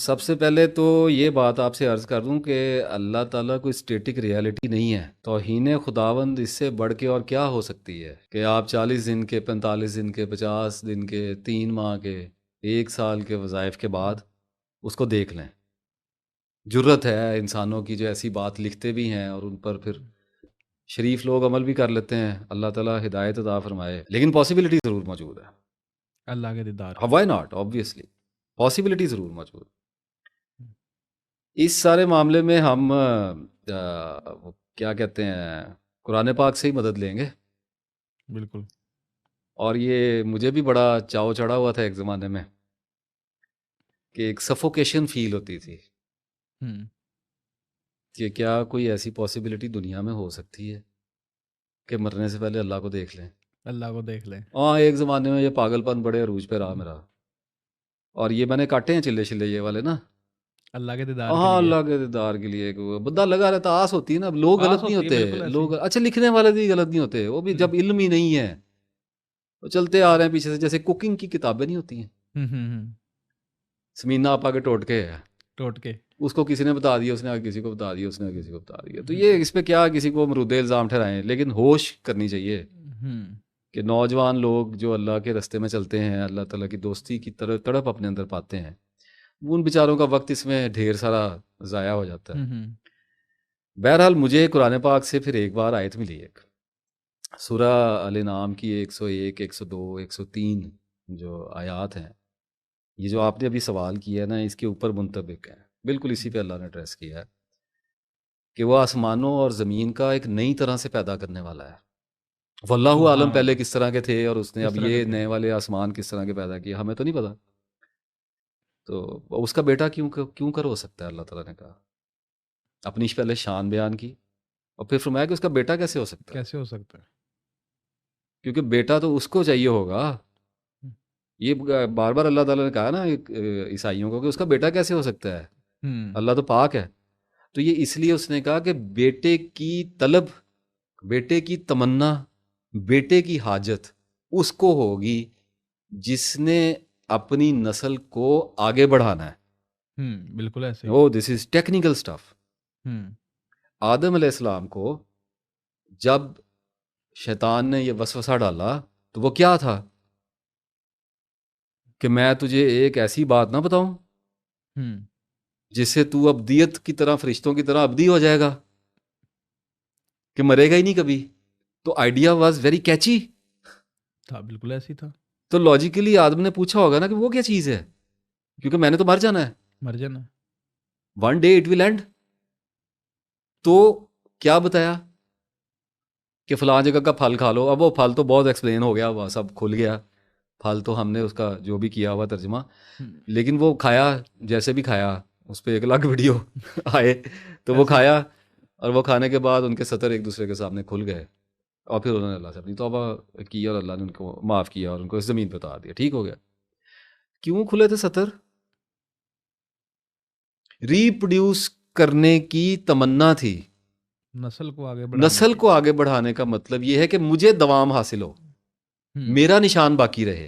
سب سے پہلے تو یہ بات آپ سے عرض کر دوں کہ اللہ تعالیٰ کوئی اسٹیٹک ریالٹی نہیں ہے. توہین خداوند اس سے بڑھ کے اور کیا ہو سکتی ہے کہ آپ 40 دن کے، 45 دن کے، 50 دن کے، 3 ماہ کے، 1 سال کے وظائف کے بعد اس کو دیکھ لیں. جرت ہے انسانوں کی جو ایسی بات لکھتے بھی ہیں اور ان پر پھر شریف لوگ عمل بھی کر لیتے ہیں. اللہ تعالیٰ ہدایت عطا فرمائے. لیکن پاسبلٹی ضرور موجود ہے. اللہ کے دیدار وائی ناٹ، آبویسلی پاسبلٹی ضرور موجود. اس سارے معاملے میں ہم وہ کیا کہتے ہیں، قرآن پاک سے ہی مدد لیں گے. بالکل. اور یہ مجھے بھی بڑا چاؤ چڑھا ہوا تھا ایک زمانے میں کہ ایک سفوکیشن فیل ہوتی تھی کہ کیا کوئی ایسی پاسبلٹی دنیا میں ہو سکتی ہے کہ مرنے سے پہلے اللہ کو دیکھ لیں. اللہ کو دیکھ لیں. ہاں، ایک زمانے میں یہ پاگل پن بڑے عروج پہ رہا میرا. اور یہ میں نے کاٹے ہیں چلے چلے یہ والے نا. اللہ کے دیدار ہاں، کے لیے. اللہ کے دیدار کے لیے ایک بندہ لگا رہتا. آس ہوتی ہے نا. لوگ آس غلط نہیں ہوتی ہے، بالکل ہوتے ایسے لوگ. ہی. اچھا، لکھنے والے بھی غلط نہیں ہوتے. وہ بھی جب علم ہی نہیں ہے وہ چلتے آ رہے ہیں پیچھے سے. جیسے کوکنگ کی کتابیں نہیں ہوتی ہیں، سمینا آپا کے ٹوٹکے ہے، ٹوٹ کے اس کو کسی نے بتا دیا، اس نے آگے کسی کو بتا دیا، اس نے آگے کسی کو بتا دیا. تو یہ اس پہ کیا کسی کو مرود الزام ٹھہرائیں. لیکن ہوش کرنی چاہیے کہ نوجوان لوگ جو اللہ کے رستے میں چلتے ہیں، اللہ تعالیٰ کی دوستی کی طرف تڑپ اپنے اندر پاتے ہیں، ان بیچاروں کا وقت اس میں ڈھیر سارا ضائع ہو جاتا ہے. بہرحال مجھے قرآن پاک سے پھر ایک بار آیت ملی، ایک سورہ الانعام کی 101، 102، 103 جو آیات ہیں. یہ جو آپ نے ابھی سوال کیا ہے نا، اس کے اوپر منطبق ہے. بالکل اسی پہ اللہ نے ایڈریس کیا ہے کہ وہ آسمانوں اور زمین کا ایک نئی طرح سے پیدا کرنے والا ہے. واللہ عالم پہلے کس طرح کے تھے اور اس نے اب یہ نئے والے آسمان کس طرح کے پیدا کیے، ہمیں تو نہیں پتا. تو اس کا بیٹا کیوں کر ہو سکتا ہے؟ اللہ تعالیٰ نے کہا، اپنی پہلے شان بیان کی اور پھر فرمایا کہ اس کا بیٹا کیسے ہو سکتا ہے. کیسے ہو سکتا ہے؟ کیونکہ بیٹا تو اس کو چاہیے ہوگا. یہ بار بار اللہ تعالیٰ نے کہا نا عیسائیوں کو کہ اس کا بیٹا کیسے ہو سکتا ہے، اللہ تو پاک ہے. تو یہ اس لیے اس نے کہا کہ بیٹے کی طلب، بیٹے کی تمنا، بیٹے کی حاجت اس کو ہوگی جس نے اپنی نسل کو آگے بڑھانا ہے. بالکل ایسے. او دس از ٹیکنیکل سٹف. آدم علیہ السلام کو جب شیطان نے یہ وسوسہ ڈالا تو وہ کیا تھا کہ میں تجھے ایک ایسی بات نہ بتاؤں جس سے تو ابدیت کی طرح، فرشتوں کی طرح ابدی ہو جائے گا، کہ مرے گا ہی نہیں کبھی. تو آئیڈیا واز ویری کیچی تھا. بالکل ایسی تھا. تو لاجیکلی آدم نے پوچھا ہوگا نا کہ وہ کیا چیز ہے، کیونکہ میں نے تو مر جانا ہے، مر جانا. One day it will end. تو کیا بتایا کہ فلاں جگہ کا پھل کھا لو. اب وہ پھل تو بہت ایکسپلین ہو گیا، وہ سب کھل گیا. پھل تو ہم نے اس کا جو بھی کیا ہوا ترجمہ، لیکن وہ کھایا جیسے بھی کھایا، اس پہ 1 لاکھ ویڈیو آئے. تو وہ کھایا اور وہ کھانے کے بعد ان کے سطر ایک دوسرے کے سامنے کھل گئے اور پھر انہوں نے اللہ سے اپنی توبہ کی اور اللہ نے ان کو معاف کیا اور ان کو اس زمین پہ اتار دیا. ٹھیک ہو گیا. کیوں کھلے تھے سطر؟ ریپروڈیوس کرنے کی تمنا تھی. نسل کو آگے بڑھانے کا مطلب یہ ہے کہ مجھے دوام حاصل ہو، میرا نشان باقی رہے،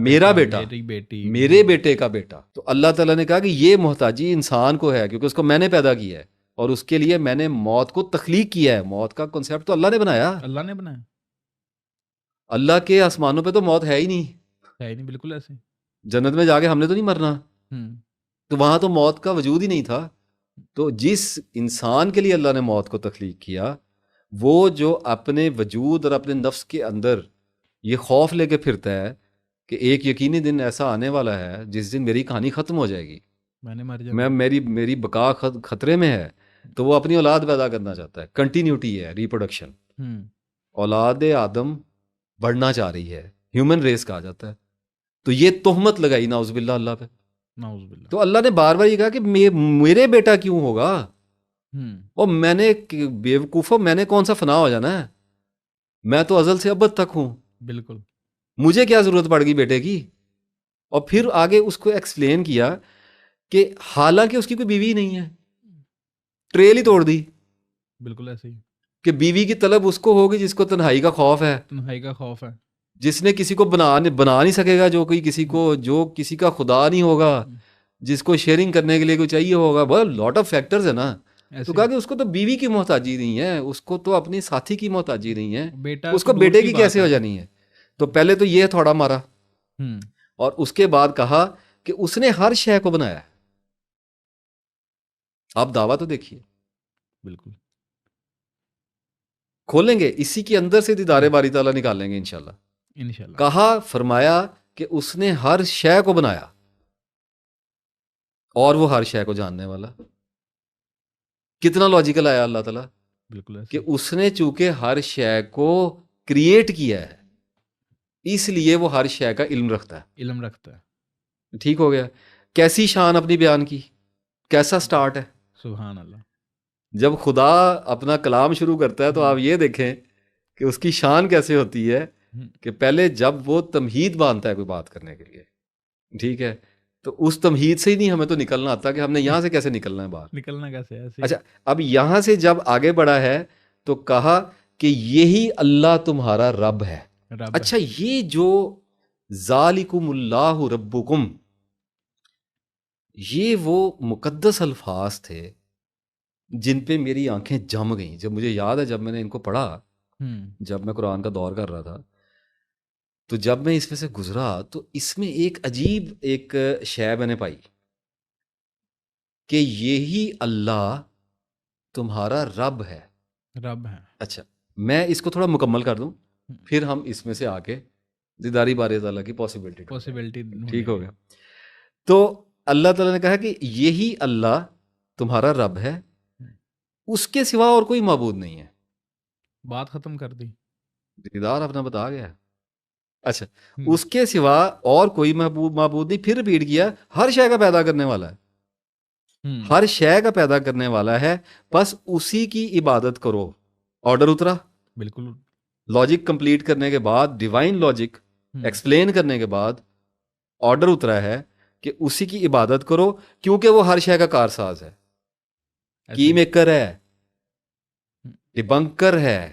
میرا بیٹا، بیٹی، میرے بیٹے کا بیٹا. تو اللہ تعالیٰ نے کہا کہ یہ محتاجی انسان کو ہے کیونکہ اس کو میں نے پیدا کیا ہے اور اس کے لیے میں نے موت کو تخلیق کیا ہے. موت کا کنسیپٹ تو اللہ نے بنایا. اللہ کے آسمانوں پہ تو موت ہے ہی نہیں. بالکل ایسے. جنت میں جا کے ہم نے تو نہیں مرنا، تو وہاں تو موت کا وجود ہی نہیں تھا. تو جس انسان کے لیے اللہ نے موت کو تخلیق کیا، وہ جو اپنے وجود اور اپنے نفس کے اندر یہ خوف لے کے پھرتا ہے کہ ایک یقینی دن ایسا آنے والا ہے جس دن میری کہانی ختم ہو جائے گی، میری بقا خطرے میں ہے، تو وہ اپنی اولاد پیدا کرنا چاہتا ہے. کنٹینیوٹی ہے، ریپروڈکشن. اولاد آدم بڑھنا چاہ رہی ہے، ہیومن ریس کہا جاتا ہے. تو یہ تہمت لگائی نعوذ باللہ اللہ پہ. تو اللہ نے بار بار یہ کہا کہ میرے بیٹا کیوں ہوگا، اور میں نے بیوقوفو، میں نے کون سا فنا ہو جانا ہے، میں تو ازل سے ابد تک ہوں. بالکل. مجھے کیا ضرورت پڑ گئی بیٹے کی. اور پھر آگے اس کو ایکسپلین کیا کہ حالانکہ اس کی کوئی بیوی نہیں ہے، ٹریل ہی توڑ دی. بالکل ایسے ہی کہ بیوی کی طلب اس کو ہوگی جس کو تنہائی کا خوف ہے، جس نے کسی کو بنا نہیں سکے گا، جو کسی کا خدا نہیں ہوگا، جس کو شیئرنگ کرنے کے لیے کوئی چاہیے ہوگا، بہت لاٹ آف فیکٹرز ہے نا. تو ایسے کہا کہ اس کو تو بیوی کی محتاجی نہیں ہے، اس کو تو اپنی ساتھی کی محتاجی نہیں ہے، بیٹا اس کو دور بیٹے کی کی بات کیسے ہو ہے. جانی ہے. تو پہلے تو یہ تھوڑا مارا، اور اس کے بعد کہا کہ اس نے ہر شے کو بنایا ہے. آپ دعویٰ تو دیکھیے، بالکل کھولیں گے اسی کے اندر سے دیدار باری تعالیٰ نکالیں گے انشاءاللہ. انشاءاللہ. کہا، فرمایا کہ اس نے ہر شے کو بنایا اور وہ ہر شے کو جاننے والا. کتنا لاجیکل آیا اللہ تعالیٰ بالکل ایسے کہ ہی. اس نے چونکہ ہر شے کو کریٹ کیا ہے، اس لیے وہ ہر شے کا علم رکھتا ہے. علم رکھتا ہے. ٹھیک ہو گیا. کیسی شان اپنی بیان کی، کیسا سٹارٹ ہے. سبحان اللہ. جب خدا اپنا کلام شروع کرتا ہے تو آپ یہ دیکھیں کہ اس کی شان کیسے ہوتی ہے کہ پہلے جب وہ تمہید باندھتا ہے کوئی بات کرنے کے لیے، ٹھیک ہے، تو اس تمہید سے ہی نہیں ہمیں تو نکلنا آتا کہ ہم نے یہاں سے کیسے نکلنا ہے باہر. نکلنا کیسے ہے ایسے. اچھا، اب یہاں سے جب آگے بڑھا ہے تو کہا کہ یہی اللہ تمہارا رب ہے. رب اچھا، یہ جو ذالکم اللہ ربکم، یہ وہ مقدس الفاظ تھے جن پہ میری آنکھیں جم گئیں. جب مجھے یاد ہے، جب میں نے ان کو پڑھا، جب میں قرآن کا دور کر رہا تھا، تو جب میں اس میں سے گزرا تو اس میں ایک عجیب ایک شے میں نے پائی کہ یہی اللہ تمہارا رب ہے. رب ہے. اچھا، میں اس کو تھوڑا مکمل کر دوں، پھر ہم اس میں سے آ کے دیداری بار تعالیٰ کی پاسبلٹی. ٹھیک ہو گیا. تو اللہ تعالیٰ نے کہا کہ یہی اللہ تمہارا رب ہے، اس کے سوا اور کوئی معبود نہیں ہے. بات ختم کر دی. دیدار اپنا بتا گیا. اچھا، اس کے سوا اور کوئی معبود نہیں. پھر ریپیٹ کیا، ہر شے کا پیدا کرنے والا ہے، ہر شے کا پیدا کرنے والا ہے، بس اسی کی عبادت کرو. آرڈر اترا. بالکل. لاجک کمپلیٹ کرنے کے بعد، ڈیوائن لاجک ایکسپلین کرنے کے بعد آرڈر اترا ہے کہ اسی کی عبادت کرو، کیونکہ وہ ہر شے کا کارساز ہے، کی میکر ہے، ڈیبنکر ہے،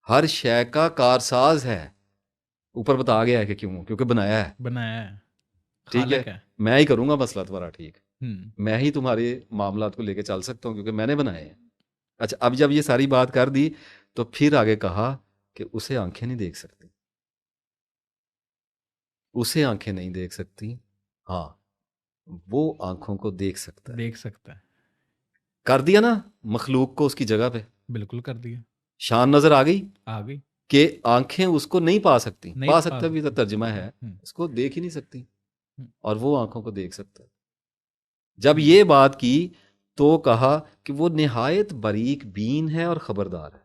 ہر شے کا کارساز ہے. اوپر بتا گیا ہے کہ کیوں، کیونکہ بنایا ہے. ٹھیک ہے، میں ہی کروں گا مسئلہ تمہارا ٹھیک، میں ہی تمہارے معاملات کو لے کے چل سکتا ہوں کیونکہ میں نے بنائے ہیں. اچھا، اب جب یہ ساری بات کر دی تو پھر آگے کہا کہ اسے آنکھیں نہیں دیکھ سکتی، اسے آنکھیں نہیں دیکھ سکتی، ہاں وہ آنکھوں کو دیکھ سکتا ہے. کر دیا نا مخلوق کو اس کی جگہ پہ. بالکل کر دیا. شان نظر آ گئی گئی کہ آنکھیں اس کو نہیں پا سکتی. پا سکتا بھی تو ترجمہ ہے، اس کو دیکھ ہی نہیں سکتی، اور وہ آنکھوں کو دیکھ سکتا ہے. جب یہ بات کی تو کہا کہ وہ نہایت باریک بین ہے اور خبردار ہے،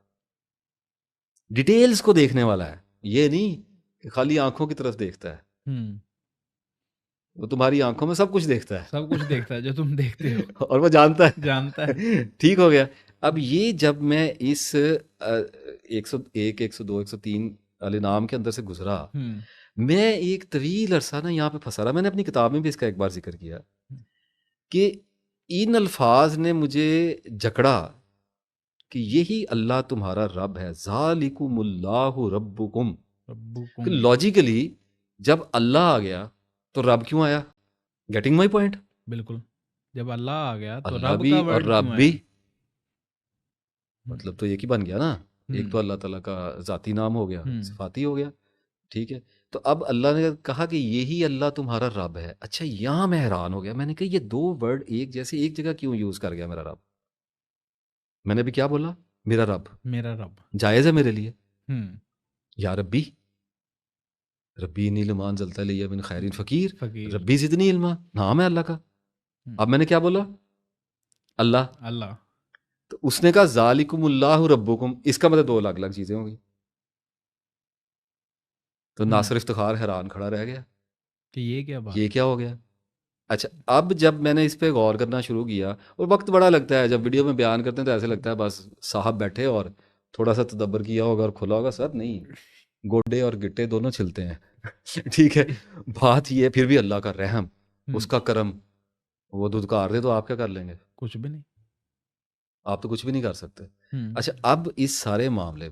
ڈیٹیلز کو دیکھنے والا ہے. یہ نہیں کہ خالی آنکھوں کی طرف دیکھتا ہے، وہ تمہاری آنکھوں میں سب کچھ دیکھتا ہے، سب کچھ دیکھتا ہے جو تم دیکھتے ہو، اور وہ جانتا ہے. ٹھیک ہو گیا. اب یہ جب میں اس 101 102 103 والے نام کے اندر سے گزرا، میں ایک طویل عرصہ نا یہاں پہ پھنسا رہا. میں نے اپنی کتاب میں بھی اس کا ایک بار ذکر کیا کہ ان الفاظ نے مجھے جکڑا کہ یہی اللہ تمہارا رب ہے، ذالکم اللہ ربکم. لاجیکلی جب اللہ آ گیا تو رب کیوں آیا؟ Getting my point. بالکل. جب اللہ آ گیا تو اللہ رب بھی کا اور ورڈ رب کیوں بھی، آیا؟ مطلب تو ایک ہی بن گیا نا. ایک تو اللہ تعالیٰ کا ذاتی نام ہو گیا، صفاتی ہو گیا. ٹھیک ہے، تو اب اللہ نے کہا کہ یہی اللہ تمہارا رب ہے. اچھا، یہاں میں حیران ہو گیا. میں نے کہا یہ دو ورڈ ایک جیسے ایک جگہ کیوں یوز کر گیا میرا رب؟ میں نے بھی کیا بولا؟ میرا رب. میرا رب جائز ہے میرے لیے. یا ربی، ربی انی علمان زلتا لیا من خیرین فقیر، ربی زدنی علما، نام ہے اللہ کا. اب میں نے کیا بولا؟ اللہ. تو اس نے کہا ذالکم اللہ ربکم، اس کا مطلب دو الگ الگ چیزیں ہوں گی. تو ناصر افتخار حیران کھڑا رہ گیا کہ یہ کیا ہو گیا. اچھا، اب جب میں نے اس پہ غور کرنا شروع کیا، اور وقت بڑا لگتا ہے جب ویڈیو میں بیان کرتے ہیں تو ایسے لگتا ہے بس صاحب بیٹھے اور تھوڑا سا تدبر کیا ہوگا اور کھلا ہوگا. سر نہیں، گوڈے اور گٹے دونوں چلتے ہیں. ٹھیک ہے، بات یہ پھر بھی اللہ کا رحم، اس کا کرم. وہ دھتکار دے تو آپ کیا کر لیں گے؟ کچھ بھی نہیں، آپ تو کچھ بھی نہیں کر سکتے. اچھا، اب اس سارے معاملے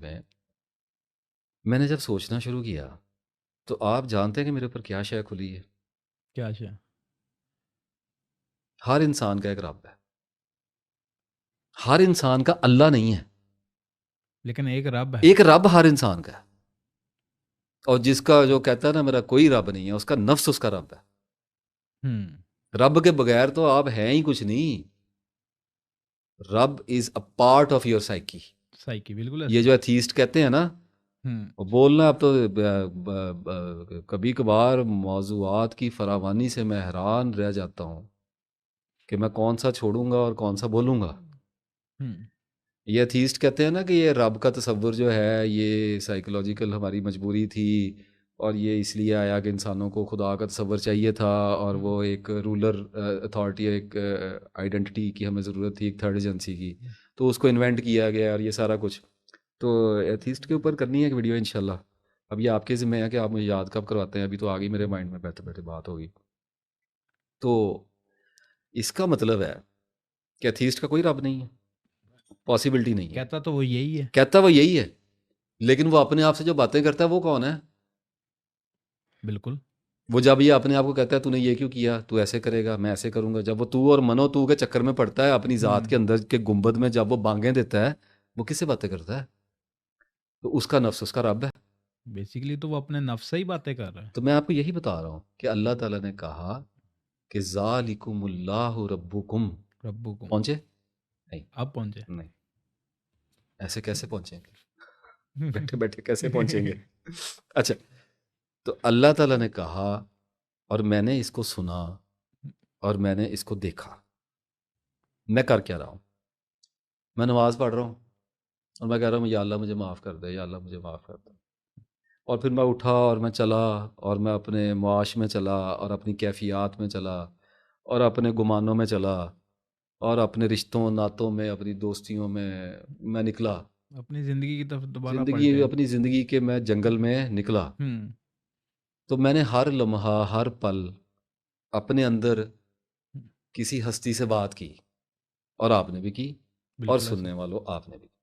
میں نے جب سوچنا شروع کیا تو آپ جانتے ہیں کہ میرے اوپر کیا شے کھلی ہے؟ کیا شے؟ ہر انسان کا ایک رب ہے. ہر انسان کا اللہ نہیں ہے, لیکن ایک رب ہے. ایک رب ہر انسان کا ہے. اور جس کا جو کہتا ہے نا میرا کوئی رب نہیں ہے, اس کا نفس اس کا رب ہے. رب کے بغیر تو آپ ہیں ہی کچھ نہیں. رب is a part of your psyche. بالکل یہ جو ایتھیسٹ کہتے ہیں نا, وہ بولنا اب تو کبھی کبھار موضوعات کی فراوانی سے میں حیران رہ جاتا ہوں کہ میں کون سا چھوڑوں گا اور کون سا بولوں گا. یہ ایتھیسٹ کہتے ہیں نا کہ یہ رب کا تصور جو ہے یہ سائیکولوجیکل ہماری مجبوری تھی, اور یہ اس لیے آیا کہ انسانوں کو خدا کا تصور چاہیے تھا, اور وہ ایک رولر اتھارٹی, ایک آئیڈینٹی کی ہمیں ضرورت تھی, ایک تھرڈ ایجنسی کی, تو اس کو انوینٹ کیا گیا اور یہ سارا کچھ. تو ایتھیسٹ کے اوپر کرنی ہے ایک ویڈیو انشاءاللہ. اب یہ آپ کے ذمہ ہے کہ آپ مجھے یاد کب کرواتے ہیں, ابھی تو آگے میرے مائنڈ میں بیٹھے بیٹھے بات ہوگی. تو اس کا مطلب ہے کہ ایتھیسٹ کا کوئی رب نہیں ہے, پاسبلٹی نہیں ہے. کہتا تو وہ یہی ہے, کہتا وہ یہی ہے, لیکن وہ اپنے آپ سے جو باتیں کرتا ہے وہ کون ہے؟ بالکل. وہ جب یہ اپنے آپ کو کہتا ہے تو نے یہ کیوں کیا, تو ایسے کرے گا, میں ایسے کروں گا, جب وہ تو اور منو تو کے چکر میں پڑتا ہے اپنی ذات کے اندر کے گنبد میں, جب وہ بانگیں دیتا ہے, وہ کس سے باتیں کرتا ہے؟ تو اس کا نفس اس کا رب ہے. بیسیکلی تو وہ اپنے نفس سے ہی باتیں کر رہا ہے. تو میں آپ کو یہی بتا رہا ہوں کہ اللہ تعالیٰ نے کہا کہ ذالکم اللہ ربکم. پہنچے نہیں؟ اب پہنچے نہیں. ایسے کیسے پہنچیں گے؟ بیٹھے بیٹھے کیسے پہنچیں گے؟ اچھا, تو اللہ تعالیٰ نے کہا, اور میں نے اس کو سنا اور میں نے اس کو دیکھا. میں کر کیا رہا ہوں؟ میں نماز پڑھ رہا ہوں اور میں کہہ رہا ہوں یا اللہ مجھے معاف کر دے, یا اللہ مجھے معاف کر دے. اور پھر میں اٹھا اور میں چلا, اور میں اپنے معاش میں چلا, اور اپنی کیفیات میں چلا, اور اپنے گمانوں میں چلا, اور اپنے رشتوں ناتوں میں, اپنی دوستیوں میں نکلا, اپنی زندگی کی طرف دوبارہ اپنی زندگی کے میں جنگل میں نکلا. تو میں نے ہر لمحہ ہر پل اپنے اندر کسی ہستی سے بات کی, اور آپ نے بھی کی, اور سننے والوں آپ نے بھی کی.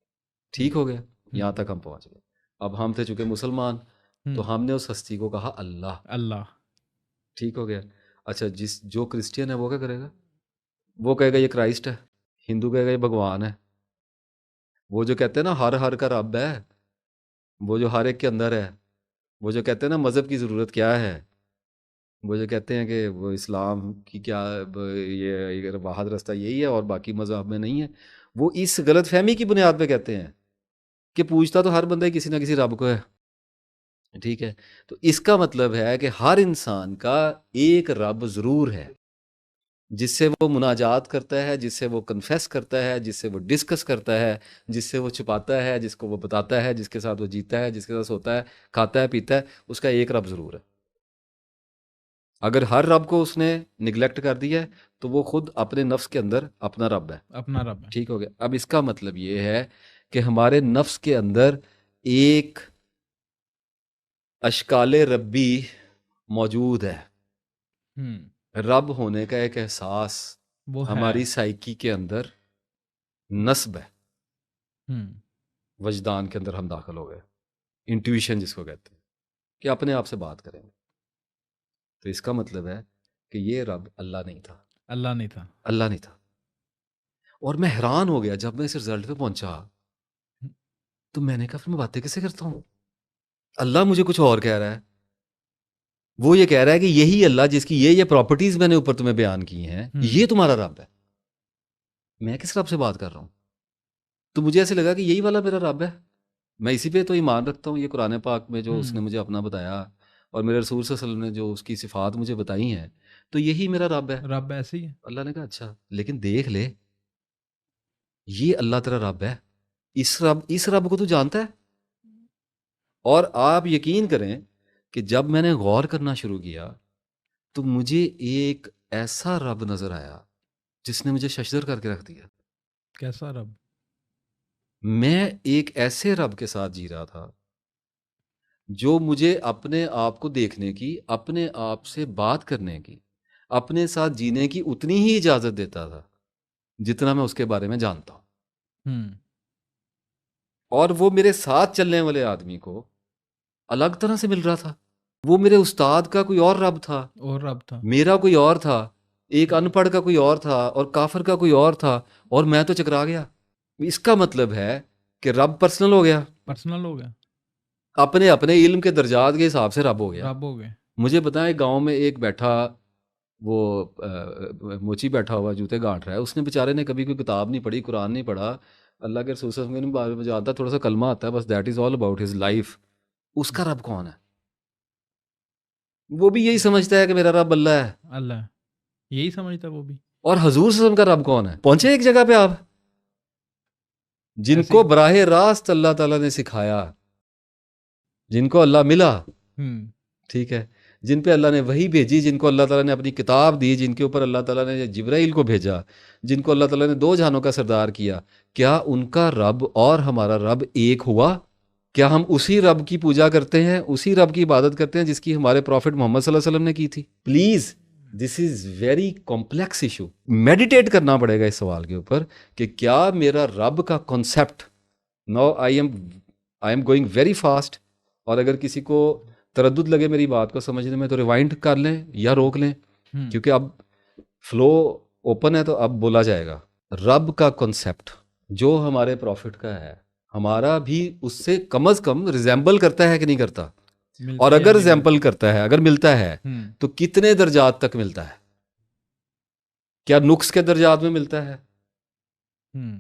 ٹھیک ہو گیا, یہاں تک ہم پہنچ گئے. اب ہم تھے چونکہ مسلمان, تو ہم نے اس ہستی کو کہا اللہ. ٹھیک ہو گیا. اچھا, جو کرسچین ہے وہ کیا کرے گا؟ وہ کہے گا یہ کرائسٹ ہے. ہندو کہے گا یہ بھگوان ہے. وہ جو کہتے ہیں نا ہر کا رب ہے, وہ جو ہر ایک کے اندر ہے, وہ جو کہتے ہیں نا مذہب کی ضرورت کیا ہے, وہ جو کہتے ہیں کہ وہ اسلام کی کیا یہ واحد رستہ یہی ہے اور باقی مذہب میں نہیں ہے, وہ اس غلط فہمی کی بنیاد پہ کہتے ہیں کہ پوچھتا تو ہر بندہ کسی نہ کسی رب کو ہے. ٹھیک ہے, تو اس کا مطلب ہے کہ ہر انسان کا ایک رب ضرور ہے جس سے وہ مناجات کرتا ہے, جس سے وہ کنفیس کرتا ہے, جس سے وہ ڈسکس کرتا ہے, جس سے وہ چھپاتا ہے, جس کو وہ بتاتا ہے, جس کے ساتھ وہ جیتا ہے, جس کے ساتھ سوتا ہے, کھاتا ہے, پیتا ہے. اس کا ایک رب ضرور ہے. اگر ہر رب کو اس نے نگلیکٹ کر دیا ہے تو وہ خود اپنے نفس کے اندر اپنا رب ہے. ٹھیک ہو گیا. اب اس کا مطلب یہ ہے کہ ہمارے نفس کے اندر ایک اشکال ربی موجود ہے. رب ہونے کا ایک احساس ہماری سائیکی کے اندر نصب ہے. وجدان کے اندر ہم داخل ہو گئے, انٹویشن جس کو کہتے ہیں, کہ اپنے آپ سے بات کریں گے. تو اس کا مطلب ہے کہ یہ رب اللہ نہیں تھا. اور میں حیران ہو گیا جب میں اس رزلٹ پہ پہنچا, تو میں نے کہا پھر میں باتیں کیسے کرتا ہوں؟ اللہ مجھے کچھ اور کہہ رہا ہے. وہ یہ کہہ رہا ہے کہ یہی اللہ جس کی یہ پراپرٹیز میں نے اوپر تمہیں بیان کی ہیں, یہ تمہارا رب ہے. میں کس رب سے بات کر رہا ہوں؟ تو مجھے ایسے لگا کہ یہی والا میرا رب ہے. میں اسی پہ تو ایمان رکھتا ہوں. یہ قرآن پاک میں جو اس نے مجھے اپنا بتایا, اور میرے رسول صلی اللہ علیہ وسلم نے جو اس کی صفات مجھے بتائی ہیں, تو یہی میرا رب ہے. رب ایسے ہی ہے. اللہ نے کہا اچھا, لیکن دیکھ لے, یہ اللہ تیرا رب ہے. اس رب کو تو جانتا ہے. اور آپ یقین کریں کہ جب میں نے غور کرنا شروع کیا تو مجھے ایک ایسا رب نظر آیا جس نے مجھے ششدر کر کے رکھ دیا. کیسا رب؟ میں ایک ایسے رب کے ساتھ جی رہا تھا جو مجھے اپنے آپ کو دیکھنے کی, اپنے آپ سے بات کرنے کی, اپنے ساتھ جینے کی اتنی ہی اجازت دیتا تھا جتنا میں اس کے بارے میں جانتا ہوں. اور وہ میرے ساتھ چلنے والے آدمی کو الگ طرح سے مل رہا تھا. وہ میرے استاد کا کوئی اور رب تھا, میرا کوئی اور تھا, ایک ان پڑھ کا کوئی اور تھا اور کافر کا کوئی اور تھا اور میں تو چکرا گیا. اس کا مطلب ہے کہ رب پرسنل ہو گیا, پرسنل ہو گیا, اپنے اپنے علم کے درجات کے حساب سے رب ہو گیا. رب ہو گئے. مجھے بتائیں گاؤں میں ایک بیٹھا, وہ موچی بیٹھا ہوا جوتے گانٹ رہا ہے, اس نے بیچارے نے کبھی کوئی کتاب نہیں پڑھی, قرآن نہیں پڑھا, اللہ کے رسول صلی اللہ علیہ وسلم کے جانتا, تھوڑا سا کلمہ آتا ہے بس, that is all about his life. اس کا رب کون ہے؟ وہ بھی یہی سمجھتا ہے کہ میرا رب اللہ ہے. اللہ یہی سمجھتا ہے وہ بھی. اور حضور صلی اللہ علیہ وسلم کا رب کون ہے؟ پہنچے ایک جگہ پہ آپ جن ایسے کو ہی. براہ راست اللہ تعالیٰ نے سکھایا, جن کو اللہ ملا, ٹھیک ہے, جن پہ اللہ نے وحی بھیجی, جن کو اللہ تعالیٰ نے اپنی کتاب دی, جن کے اوپر اللہ تعالیٰ نے جبرائیل کو بھیجا, جن کو اللہ تعالیٰ نے 2 جہانوں کا سردار کیا, کیا ان کا رب اور ہمارا رب ایک ہوا؟ کیا ہم اسی رب کی پوجا کرتے ہیں, اسی رب کی عبادت کرتے ہیں جس کی ہمارے پروفٹ محمد صلی اللہ علیہ وسلم نے کی تھی؟ Please, this is very complex issue. Meditate کرنا پڑے گا اس سوال کے اوپر کہ کیا میرا رب کا concept, no I am going very fast, اور اگر کسی کو تردد لگے میری بات کو سمجھنے میں تو ریوائنڈ کر لیں یا روک لیں, کیونکہ اب فلو اوپن ہے تو اب بولا جائے گا. رب کا کنسیپٹ جو ہمارے پروفٹ کا ہے, ہمارا بھی اس سے کم از کم ریزیمبل کرتا ہے کہ نہیں کرتا؟ اور اگر ریزیمبل کرتا ہے, اگر ملتا ہے تو کتنے درجات تک ملتا ہے؟ کیا نقص کے درجات میں ملتا ہے؟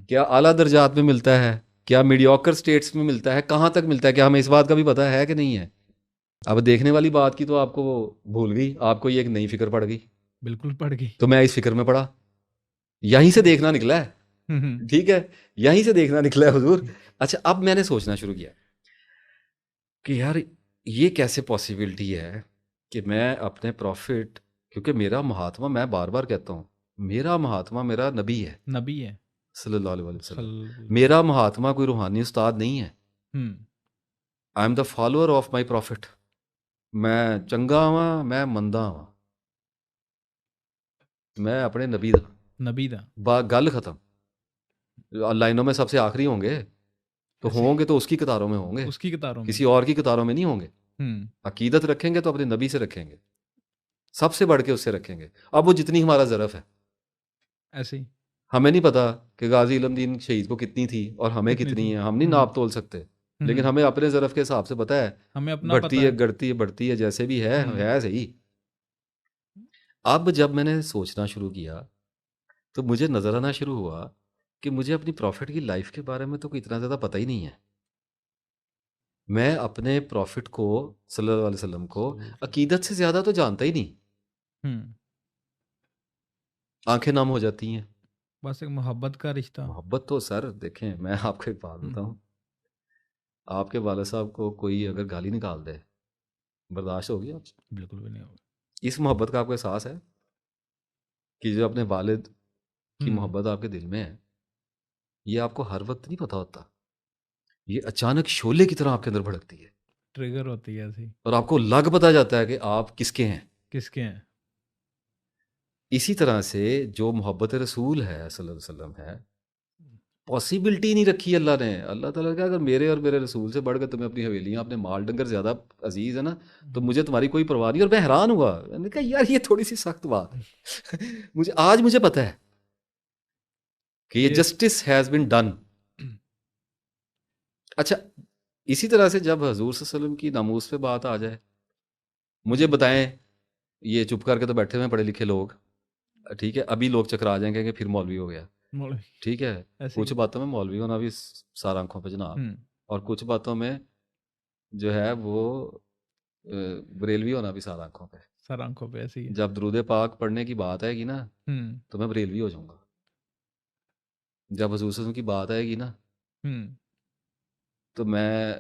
کیا اعلیٰ درجات میں ملتا ہے؟ کیا میڈیوکر سٹیٹس میں ملتا ہے؟ کہاں تک ملتا ہے؟ کیا ہمیں اس بات کا بھی پتہ ہے کہ نہیں ہے؟ اب دیکھنے والی بات کی تو آپ کو بھول گئی, آپ کو یہ ایک نئی فکر پڑ گئی. بالکل پڑ گئی. تو میں اس فکر میں پڑا, یہیں سے دیکھنا نکلا ہے, ٹھیک ہے, یہیں سے دیکھنا نکلا ہے حضور. اچھا, اب میں نے سوچنا شروع کیا کہ یار یہ کیسے پاسبلٹی ہے کہ میں اپنے پروفٹ, کیونکہ میرا مہاتما, میں بار بار کہتا ہوں, میرا مہاتما میرا نبی ہے, نبی ہے صلی اللہ علیہ وسلم. میرا مہاتما کوئی روحانی استاد نہیں ہے. I am the follower of my prophet. میں چنگا ہاں, میں مندا ہاں, میں اپنے نبی دا گل ختم. لائنوں میں سب سے آخری ہوں گے تو ہوں گے تو اس کی قطاروں میں ہوں گے, اس کی قطاروں میں, کسی اور کی قطاروں میں نہیں ہوں گے. عقیدت رکھیں گے تو اپنے نبی سے رکھیں گے, سب سے بڑھ کے اس سے رکھیں گے. اب وہ جتنی ہمارا ظرف ہے, ایسے ہی ہمیں نہیں پتا کہ غازی علم دین شہید کو کتنی تھی اور ہمیں کتنی ہے, ہم نہیں ناپ تول سکتے, لیکن ہمیں اپنے ظرف کے حساب سے پتہ ہے, ہمیں اپنا بڑھتی ہے, گڑتی ہے, بڑھتی ہے, جیسے بھی ہے صحیح. اب جب میں نے سوچنا شروع کیا تو مجھے نظر آنا شروع ہوا کہ مجھے اپنی پروفٹ کی لائف کے بارے میں تو کوئی اتنا زیادہ پتہ ہی نہیں ہے. میں اپنے پروفٹ کو صلی اللہ علیہ وسلم کو عقیدت سے زیادہ تو جانتا ہی نہیں. آنکھیں نم ہو جاتی ہیں, بس ایک محبت کا رشتہ. محبت تو سر دیکھیں, میں آپ کو ایک بات بتاؤں, آپ کے والد صاحب کو کوئی اگر گالی نکال دے, برداشت ہوگی آپ سے؟ بالکل بھی نہیں ہوگا. اس محبت کا آپ کو احساس ہے کہ جو اپنے والد کی محبت آپ کے دل میں ہے, یہ آپ کو ہر وقت نہیں پتہ ہوتا, یہ اچانک شعلے کی طرح آپ کے اندر بھڑکتی ہے, ٹریگر ہوتی ہے ایسی, اور آپ کو لگ پتہ جاتا ہے کہ آپ کس کے ہیں, کس کے ہیں. اسی طرح سے جو محبت رسول ہے صلی اللہ علیہ وسلم ہے, پاسبلٹی نہیں رکھی اللہ نے. اللہ تعالیٰ کہ اگر میرے اور میرے رسول سے بڑھ کر تمہیں اپنی حویلیاں, اپنے مال ڈنگر زیادہ عزیز ہے نا, تو مجھے تمہاری کوئی پرواہ نہیں. اور میں حیران ہوا, میں نے کہا یار یہ تھوڑی سی سخت بات ہے. آج مجھے پتہ ہے کہ یہ جسٹس ہیز بین ڈن. اچھا, اسی طرح سے جب حضور صلی اللہ علیہ وسلم کی ناموس پہ بات آ جائے, مجھے بتائیں, یہ چپ کر کے تو بیٹھے ہوئے پڑھے لکھے لوگ, ٹھیک ہے, ابھی لوگ چکرا جائیں گے کہ پھر مولوی ہو گیا, ٹھیک ہے, کچھ باتوں میں مولوی ہونا بھی سارا آنکھوں پہ جناب, اور کچھ باتوں میں جو ہے وہ بریلوی ہونا بھی سارا آنکھوں پہ. سارا آنکھوں پہ ایسی ہے. جب درود پاک پڑھنے کی بات آئے گی نا تو میں بریلوی ہو جاؤں گا. جب حضور صلی اللہ علیہ وسلم کی بات آئے گی نا تو میں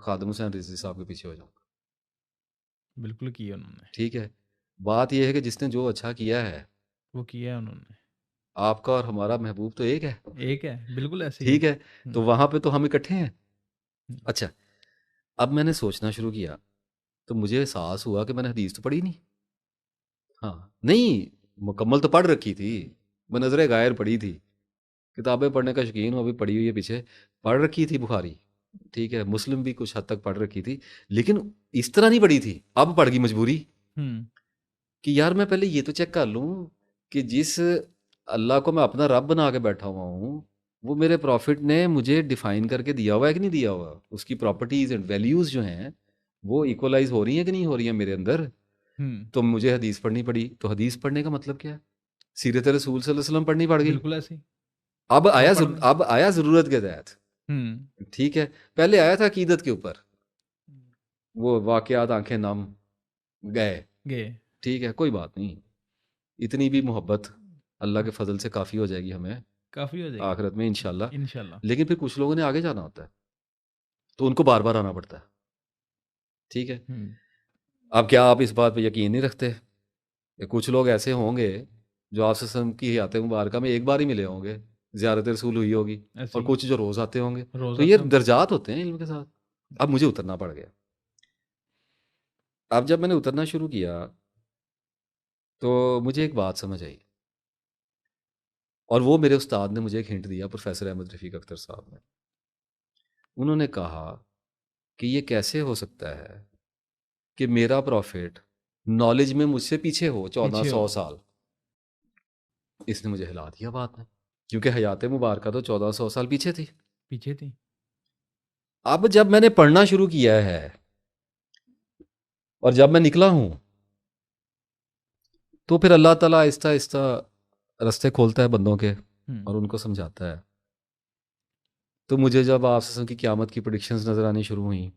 خادم حسین رضوی صاحب کے پیچھے ہو جاؤں گا. بالکل کیا انہوں نے. ٹھیک ہے, بات یہ ہے کہ جس نے جو اچھا کیا ہے وہ کیا ہے انہوں نے. آپ کا اور ہمارا محبوب تو ایک ہے, ایک ہے, بالکل ایسے ہی. ٹھیک ہے, تو وہاں پہ تو ہم اکٹھے ہیں. اچھا, اب میں نے سوچنا شروع کیا تو مجھے احساس ہوا کہ میں نے حدیث تو پڑھی نہیں. ہاں نہیں, مکمل تو پڑھ رکھی تھی, بنظر غائر پڑھی تھی, کتابیں پڑھنے کا شوقین ہوں, ابھی پڑھی ہوئی ہے پیچھے, پڑھ رکھی تھی بخاری, ٹھیک ہے, مسلم بھی کچھ حد تک پڑھ رکھی تھی, لیکن اس طرح نہیں پڑھی تھی. اب پڑھ گئی مجبوری کہ یار میں پہلے یہ تو چیک کر لوں کہ جس اللہ کو میں اپنا رب بنا کے بیٹھا ہوا ہوں وہ میرے پروفٹ نے مجھے ڈیفائن کر کے دیا ہوا ہے کہ نہیں دیا ہوا. اس کی پراپرٹیز اینڈ ویلیوز جو ہیں وہ ایکولائز ہو رہی ہیں کہ نہیں ہو رہی ہیں میرے اندر. تو مجھے حدیث پڑھنی پڑی. تو حدیث پڑھنے کا مطلب کیا ہے؟ سیرت رسول صلی اللہ علیہ وسلم پڑھنی پڑ گئی. بالکل ایسے ہی. اب آیا ضرورت کے تحت. ٹھیک ہے. پہلے آیا تھا عقیدت کے اوپر, وہ واقعات آنکھیں نم گئے. ٹھیک ہے, کوئی بات نہیں, اتنی بھی محبت اللہ کے فضل سے کافی ہو جائے گی ہمیں, کافی ہو جائے گی آخرت میں انشاءاللہ. انشاءاللہ. لیکن پھر کچھ لوگوں نے آگے جانا ہوتا ہے تو ان کو بار بار آنا پڑتا ہے. ٹھیک ہے. اب کیا آپ اس بات پہ یقین نہیں رکھتے کہ کچھ لوگ ایسے ہوں گے جو آپ سے کی حیات مبارکہ میں ایک بار ہی ملے ہوں گے, زیارت رسول ہوئی ہوگی, اور کچھ جو روز آتے ہوں گے. تو یہ درجات ہوتے ہیں علم کے ساتھ. اب مجھے اترنا پڑ گیا. اب جب میں نے اترنا شروع کیا تو مجھے ایک بات سمجھ آئی, اور وہ میرے استاد نے مجھے ایک ہنٹ دیا, پروفیسر احمد رفیق اختر صاحب نے. انہوں نے کہا کہ یہ کیسے ہو سکتا ہے کہ میرا پروفٹ نالج میں مجھ سے پیچھے ہو 1400 سال. اس نے مجھے ہلا دیا بات میں, کیونکہ حیات مبارکہ تو 1400 سال پیچھے تھی. اب جب میں نے پڑھنا شروع کیا ہے اور جب میں نکلا ہوں تو پھر اللہ تعالیٰ آہستہ آہستہ رستے کھولتا ہے بندوں کے اور ان کو سمجھاتا ہے. تو مجھے جب آپ کی قیامت کی پریڈکشنز نظر آنی شروع ہوئیں,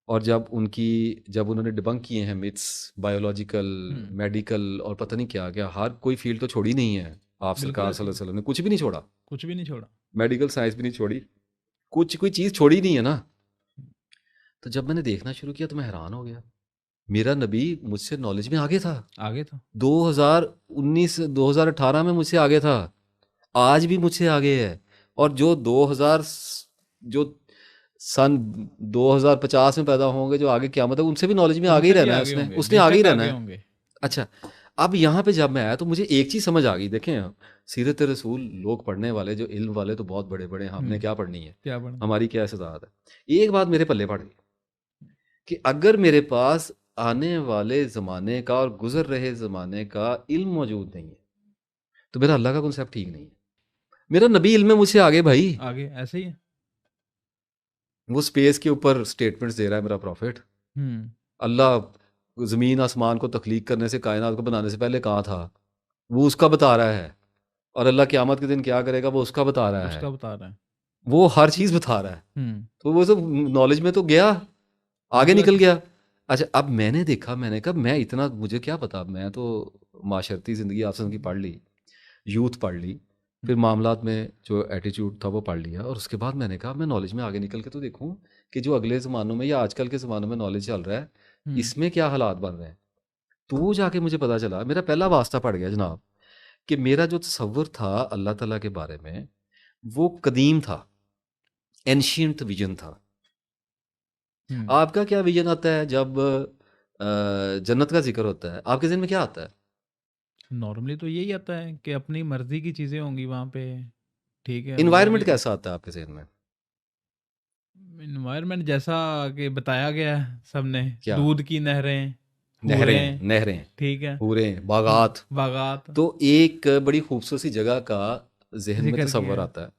اور جب انہوں نے ڈبنک کیے ہیں متس, بایولوجیکل, میڈیکل اور پتہ نہیں کیا کیا, ہر کوئی فیلڈ تو چھوڑی نہیں ہے آپ سرکار صلی اللہ علیہ وسلم نے, کچھ بھی نہیں چھوڑا, میڈیکل سائنس بھی نہیں چھوڑی, کوئی چیز چھوڑی نہیں ہے نا. تو جب میں نے دیکھنا شروع کیا تو میں حیران ہو گیا. میرا نبی مجھ سے نالج میں آگے تھا 2019 2018 میں مجھ سے آگے تھا, آج بھی مجھ سے آگے ہے. اور جو 2050 میں پیدا ہوں گے جو آگے قیامت ہے, ان سے بھی نالج میں آگے ہی رہنا ہے. اس نے آگے ہی رہنا ہے. اچھا, اب یہاں پہ جب میں آیا تو مجھے ایک چیز سمجھ آ گئی. دیکھیں, سیرت رسول لوگ پڑھنے والے جو علم والے تو بہت بڑے بڑے, ہم نے کیا پڑھنی ہے, ہماری کیا استعداد ہے. ایک بات میرے پلے پڑ گئی کہ اگر میرے پاس آنے والے زمانے کا اور گزر رہے زمانے کا علم موجود نہیں ہے تو میرا اللہ کا کنسیپٹ ٹھیک نہیں ہے. میرا نبی علم میں مجھ سے آگے, بھائی آگے ایسے ہی ہے. وہ اسپیس کے اوپر اسٹیٹمنٹس دے رہا ہے میرا پروفٹ. اللہ زمین آسمان کو تخلیق کرنے سے, کائنات کو بنانے سے پہلے کہاں تھا, وہ اس کا بتا رہا ہے. اور اللہ قیامت کے دن کیا کرے گا وہ اس کا بتا رہا ہے. وہ ہر چیز بتا رہا ہے. تو وہ سب نالج میں تو گیا, آگے نکل گیا. اچھا, اب میں نے دیکھا, میں نے کہا میں اتنا, مجھے کیا پتا, میں تو معاشرتی زندگی آپ کی پڑھ لی, یوتھ پڑھ لی, پھر معاملات میں جو ایٹیچیوڈ تھا وہ پڑھ لیا, اور اس کے بعد میں نے کہا میں نالج میں آگے نکل کے تو دیکھوں کہ جو اگلے زمانوں میں یا آج کل کے زمانوں میں نالج چل رہا ہے اس میں کیا حالات بن رہے ہیں. تو جا کے مجھے پتا چلا, میرا پہلا واسطہ پڑ گیا جناب, کہ میرا جو تصور تھا اللہ تعالیٰ کے بارے میں وہ قدیم تھا, اینشینٹ ویژن تھا. آپ کا کیا ویژن آتا ہے جب جنت کا ذکر ہوتا ہے, آپ کے ذہن میں کیا آتا ہے؟ نارملی تو یہی آتا ہے کہ اپنی مرضی کی چیزیں ہوں گی وہاں پہ. ٹھیک ہے. انوائرمنٹ کیسا آتا ہے آپ کے ذہن میں؟ انوائرمنٹ جیسا کہ بتایا گیا ہے سب نے, دودھ کی نہریں, ٹھیک ہے, حوریں, باغات. تو ایک بڑی خوبصورت سی جگہ کا ذہن میں تصور آتا ہے,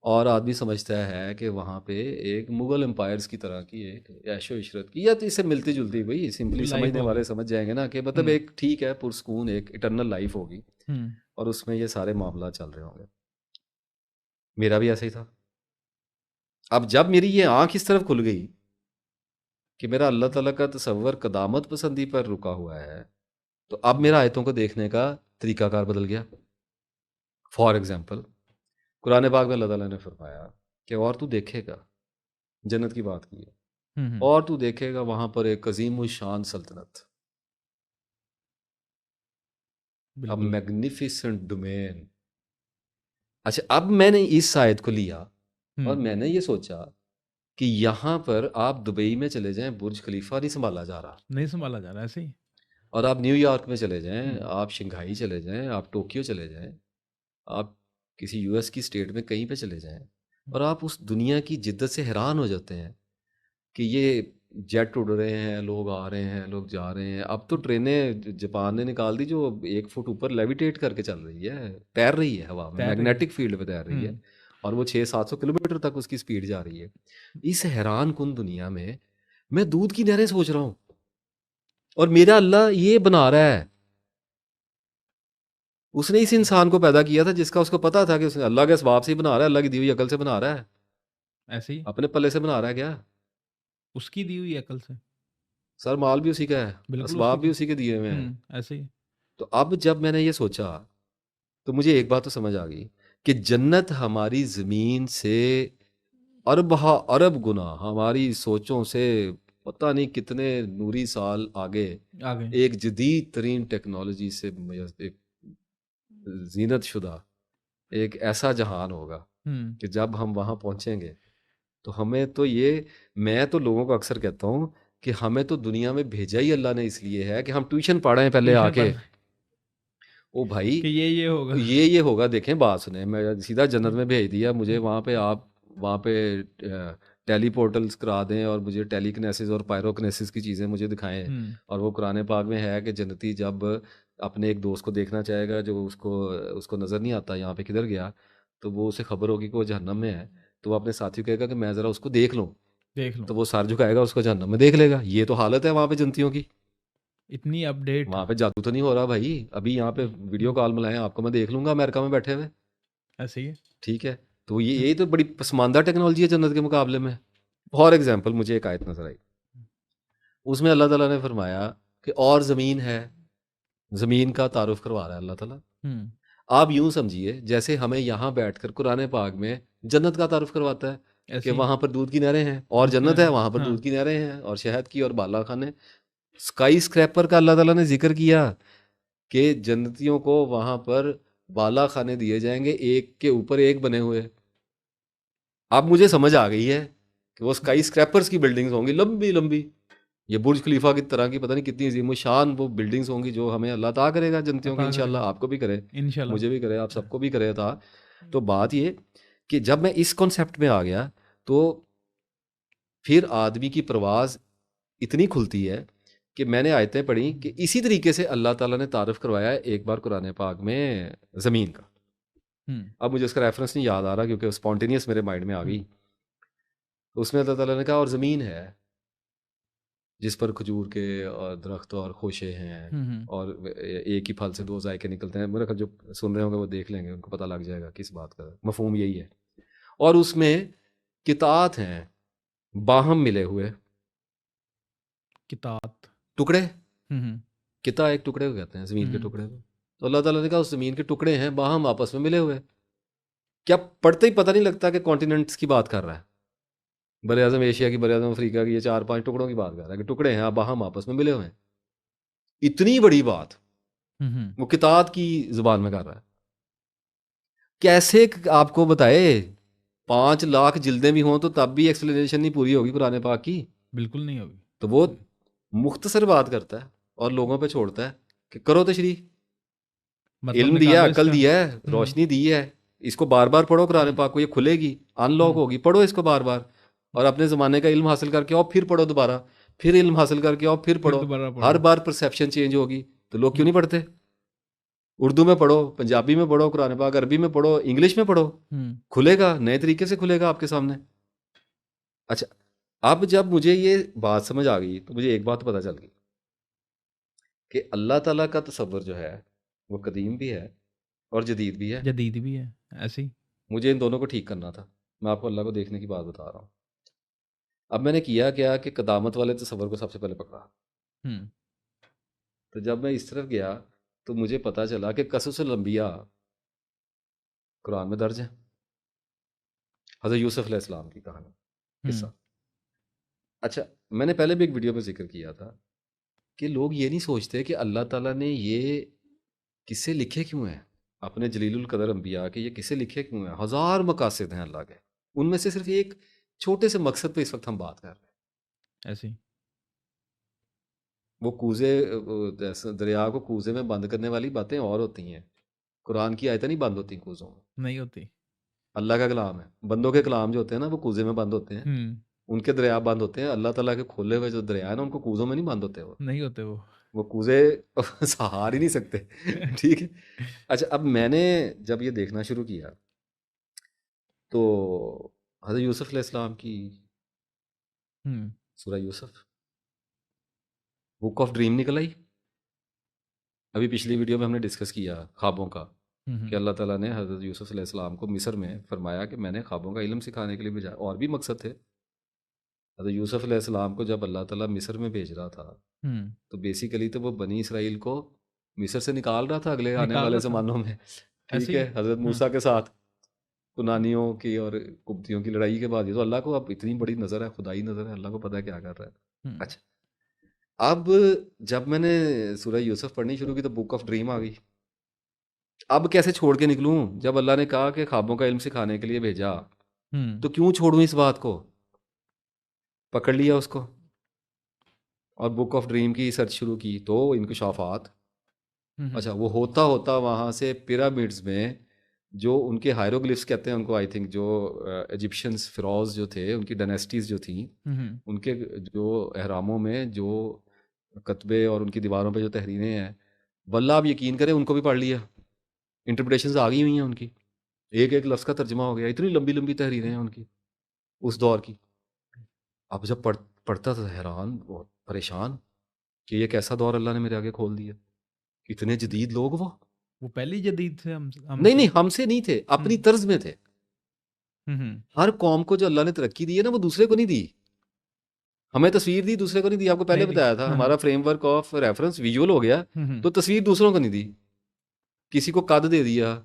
اور آدمی سمجھتا ہے کہ وہاں پہ ایک مغل امپائرز کی طرح کی ایک عیش و عشرت کی, یا تو اس سے ملتی جلتی, وہی سمپلی سمجھنے والے سمجھ جائیں گے نا کہ مطلب ایک ٹھیک ہے پرسکون ایک اٹرنل لائف ہوگی, اور اس میں یہ سارے معاملات چل رہے ہوں گے. میرا بھی ایسا ہی تھا. اب جب میری یہ آنکھ اس طرف کھل گئی کہ میرا اللہ تعالیٰ کا تصور قدامت پسندی پر رکا ہوا ہے, تو اب میرا آیتوں کو دیکھنے کا طریقہ کار بدل گیا. فار ایگزامپل, قرآن پاک میں اللہ تعالیٰ نے فرمایا کہ اور تو دیکھے گا, جنت کی بات کی ہے, اور تو دیکھے گا وہاں پر ایک عظیم الشان سلطنت, a magnificent domain. اچھا, اب میں نے اس آیت کو لیا اور میں نے یہ سوچا کہ یہاں پر آپ دبئی میں چلے جائیں, برج خلیفہ نہیں سنبھالا جا رہا ایسے ہی, اور آپ نیو یارک میں چلے جائیں, آپ شنگھائی چلے جائیں, آپ ٹوکیو چلے جائیں, آپ کسی یو ایس کی اسٹیٹ میں کہیں پہ چلے جائیں, اور آپ اس دنیا کی جدت سے حیران ہو جاتے ہیں کہ یہ جیٹ اڑ رہے ہیں، لوگ آ رہے ہیں، لوگ جا رہے ہیں. اب تو ٹرینیں جاپان نے نکال دی جو 1 فٹ اوپر لیویٹیٹ کر کے چل رہی ہے، تیر رہی ہے ہوا میں، میگنیٹک فیلڈ پہ تیر رہی ہے، اور وہ 600-700 کلومیٹر تک اس کی سپیڈ جا رہی ہے. اس حیران کن دنیا میں دودھ کی نہریں سوچ رہا ہوں، اور میرا اللہ یہ بنا رہا ہے. اس نے اس انسان کو پیدا کیا تھا جس کا اس کو پتا تھا کہ اس نے اللہ کے اسباب سے ہی بنا رہا ہے، اللہ کی دی ہوئی عقل سے بنا رہا ہے. ایسے ہی اپنے پلے سے بنا رہا ہے کیا؟ اس کی دی ہوئی عقل سے. سر مال بھی اسی کا ہے، اسباب بھی اسی کے دیے ہوئے ہیں. ایسے ہی. تو اب جب میں نے یہ سوچا تو مجھے ایک بات تو سمجھ آ گئی کہ جنت ہماری زمین سے ارب گنا، ہماری سوچوں سے پتہ نہیں کتنے نوری سال آگے ایک جدید ترین ٹیکنالوجی سے ایک زینت شدہ ایک ایسا جہان ہوگا کہ جب ہم وہاں پہنچیں گے تو ہمیں تو یہ، میں تو لوگوں کو اکثر کہتا ہوں کہ ہمیں تو دنیا میں بھیجا ہی اللہ نے اس لیے ہے کہ ہم ٹیوشن پڑھیں پہلے آ کے. او بھائی کہ یہ ہوگا، یہ ہوگا. دیکھیں بات سنیں، میں سیدھا جنت میں بھیج دیا مجھے وہاں پہ، آپ وہاں پہ ٹیلی پورٹلز کرا دیں اور مجھے ٹیلی کنیسس اور پائروکنیسس کی چیزیں مجھے دکھائیں. اور وہ قرآن پاک میں ہے کہ جنتی جب اپنے ایک دوست کو دیکھنا چاہے گا جو اس کو نظر نہیں آتا یہاں پہ کدھر گیا، تو وہ اسے خبر ہوگی کہ وہ جہنم میں ہے، تو وہ اپنے ساتھی کو کہے گا کہ میں ذرا اس کو دیکھ لوں، تو وہ سر جھکائے گا، اس کو جہنم میں دیکھ لے گا. یہ تو حالت ہے وہاں پہ جنتیوں کی. اتنی اپڈیٹ وہاں پہ جادو تو نہیں ہو رہا بھائی. ابھی یہاں پہ ویڈیو کال ملائیں، آپ کو میں دیکھ لوں گا امریکہ میں بیٹھے ہوئے. ایسے ہی ٹھیک ہے. تو یہی تو بڑی پسماندہ ٹیکنالوجی ہے جنت کے مقابلے میں. فار ایگزامپل مجھے ایک آیت نظر آئی، اس میں اللہ تعالیٰ نے فرمایا کہ اور زمین ہے، زمین کا تعارف کروا رہا ہے اللہ تعالیٰ. آپ یوں سمجھیے جیسے ہمیں یہاں بیٹھ کر قرآن پاک میں جنت کا تعارف کرواتا ہے کہ وہاں پر دودھ کی نہریں ہیں، اور جنت ہے وہاں پر دودھ کی نہریں ہیں اور شہد کی اور بالا خانے. اسکائی اسکریپر کا اللہ تعالیٰ نے ذکر کیا کہ جنتیوں کو وہاں پر بالا خانے دیے جائیں گے، ایک کے اوپر ایک بنے ہوئے. اب مجھے سمجھ آ گئی ہے کہ وہ اسکائی اسکریپرز کی بلڈنگز ہوں گی لمبی لمبی، یہ برج خلیفہ کی طرح کی پتہ نہیں کتنی عظیم الشان وہ بلڈنگز ہوں گی جو ہمیں اللہ عطا کرے گا جنتیوں کی انشاءاللہ. آپ کو بھی کرے، مجھے بھی کرے، آپ سب کو بھی کرے عطا. تو بات یہ کہ جب میں اس کانسیپٹ میں آ گیا تو پھر آدمی کی پرواز اتنی کھلتی ہے کہ میں نے آیتیں پڑھی کہ اسی طریقے سے اللہ تعالیٰ نے تعارف کروایا ہے ایک بار قرآن پاک میں زمین کا. اب مجھے اس کا ریفرنس نہیں یاد آ رہا کیونکہ اسپونٹینیس میرے مائنڈ میں آ گئی. اس میں اللہ تعالیٰ نے کہا اور زمین ہے جس پر کھجور کے اور درخت اور خوشے ہیں، اور ایک ہی پھل سے 2 ذائقے نکلتے ہیں. میرا خیال جو سن رہے ہوں گے وہ دیکھ لیں گے، ان کو پتہ لگ جائے گا کس بات کا مفہوم یہی ہے. اور اس میں قطعات ہیں باہم ملے ہوئے، قطعات ٹکڑے. قطع ایک ٹکڑے کو کہتے ہیں، زمین کے ٹکڑے کو. تو اللہ تعالیٰ نے کہا اس زمین کے ٹکڑے ہیں باہم آپس میں ملے ہوئے. کیا پڑھتے ہی پتہ نہیں لگتا کہ کانٹیننٹس کی بات کر رہا ہے، بر اعظم ایشیا کی، بر اعظم افریقہ کی، یہ 4-5 ٹکڑوں کی بات کر رہا ہے کہ ٹکڑے ہیں باہم آپس میں ملے ہوئے ہیں. اتنی بڑی بات وہ قطعات کی زبان میں کر رہا ہے. کیسے آپ کو بتائے 5 لاکھ جلدیں بھی ہوں تو تب بھی ایکسپلینیشن نہیں پوری ہوگی قرآن پاک کی، بالکل نہیں ہوگی. تو وہ مختصر بات کرتا ہے اور لوگوں پہ چھوڑتا ہے کہ کرو تشریح. علم دیا ہے، عقل دیا ہے، روشنی دی ہے، اس کو بار بار پڑھو قرآن پاک کو، یہ کھلے گی، ان لاک ہوگی. پڑھو اس کو بار بار، اور اپنے زمانے کا علم حاصل کر کے آؤ، پھر پڑھو دوبارہ، پھر علم حاصل کر کے آؤ، پھر پڑھو. ہر بار پرسیپشن چینج ہوگی. تو لوگ کیوں نہیں پڑھتے؟ اردو میں پڑھو، پنجابی میں پڑھو قرآن پاک، عربی میں پڑھو، انگلش میں پڑھو، کھلے گا، نئے طریقے سے کھلے گا آپ کے سامنے. اچھا اب جب مجھے یہ بات سمجھ آ گئی تو مجھے ایک بات پتہ چل گئی کہ اللہ تعالیٰ کا تصور جو ہے وہ قدیم بھی ہے اور جدید بھی ہے. جدید بھی ہے. ایسے ہی مجھے ان دونوں کو ٹھیک کرنا تھا. میں آپ کو اللہ کو دیکھنے کی بات بتا رہا ہوں. اب میں نے کیا کہ قدامت والے تصور کو سب سے پہلے پکڑا. تو جب میں اس طرف گیا تو مجھے پتا چلا کہ قصص الانبیاء قرآن میں درج ہیں. حضرت یوسف علیہ السلام کی کہانی، قصہ. اچھا میں نے پہلے بھی ایک ویڈیو میں ذکر کیا تھا کہ لوگ یہ نہیں سوچتے کہ اللہ تعالیٰ نے یہ قصے لکھے کیوں ہیں، اپنے جلیل القدر انبیاء کے یہ قصے لکھے کیوں ہیں. 1000 مقاصد ہیں اللہ کے، ان میں سے صرف ایک چھوٹے سے مقصد پہ اس وقت ہم بات کر رہے ہیں. ایسے وہ کوزے، دریا کو کوزے میں بند کرنے والی باتیں اور ہوتی ہیں. قرآن کی آیتیں نہیں بند ہوتی کوزوں میں، نہیں ہوتی. اللہ کا کلام ہے. بندوں کے کلام جو ہوتے ہیں نا وہ کوزے میں بند ہوتے ہیں. ان کے دریا بند ہوتے ہیں، اللہ تعالیٰ کے کھولے ہوئے جو دریا ہیں نا ان کو کوزوں میں نہیں بند ہوتے، وہ نہیں ہوتے، وہ کوزے سہار ہی نہیں سکتے. ٹھیک ہے. اچھا اب میں نے جب یہ دیکھنا شروع کیا تو حضرت یوسف علیہ السلام کی سورہ یوسف بک آف ڈریم نکل آئی. ابھی پچھلی ویڈیو میں ہم نے ڈسکس کیا خوابوں کا کہ اللہ تعالیٰ نے حضرت یوسف علیہ السلام کو مصر میں فرمایا کہ میں نے خوابوں کا علم سکھانے کے لیے بھیجا، اور بھی مقصد تھے. حضرت یوسف علیہ السلام کو جب اللہ تعالیٰ مصر میں بھیج رہا تھا تو بیسیکلی تو وہ بنی اسرائیل کو مصر سے نکال رہا تھا اگلے آنے والے زمانوں میں. ٹھیک ہے. حضرت موسیٰ کے ساتھ کنانیوں کی اور قبطیوں کی لڑائی کے بعد یہ تو اللہ کو اب اتنی بڑی نظر ہے، خدائی نظر ہے، اللہ کو پتہ ہے کیا کر رہا ہے. اچھا اب جب میں نے سورہ یوسف پڑھنی شروع کی تو بک آف ڈریم آ گئی. اب کیسے چھوڑ کے نکلوں؟ جب اللہ نے کہا کہ خوابوں کا علم سکھانے کے لیے بھیجا تو کیوں چھوڑوں اس بات کو؟ پکڑ لیا اس کو اور بک آف ڈریم کی سرچ شروع کی تو انکشافات. اچھا وہ ہوتا ہوتا وہاں سے پیرامڈز میں جو ان کے ہائروگلفس کہتے ہیں ان کو، آئی تھنک جو ایجپشنز فیروز جو تھے ان کی ڈائنیسٹیز جو تھیں ان کے جو احراموں میں جو کتبے اور ان کی دیواروں پہ جو تحریریں ہیں، واللہ آپ یقین کریں ان کو بھی پڑھ لیا، انٹرپریٹیشنز آ گئی ہوئی ہیں ان کی، ایک ایک لفظ کا ترجمہ ہو گیا. اتنی لمبی لمبی تحریریں ہیں ان کی اس دور کی. اب جب پڑھتا تھا حیران بہت پریشان کہ یہ کیسا دور اللہ نے میرے آگے کھول دیا. اتنے جدید لوگ وہ پہلی جدید تھے. نہیں ہم سے نہیں تھے، اپنی طرز میں تھے. ہر قوم کو جو اللہ نے ترقی دی ہے نا وہ دوسرے کو نہیں دی. ہمیں تصویر دی، دوسرے کو نہیں دی. آپ کو پہلے بتایا تھا ہمارا framework of reference visual ہو گیا تو تصویر دوسروں کو نہیں دی. کسی کو قد دے دیا.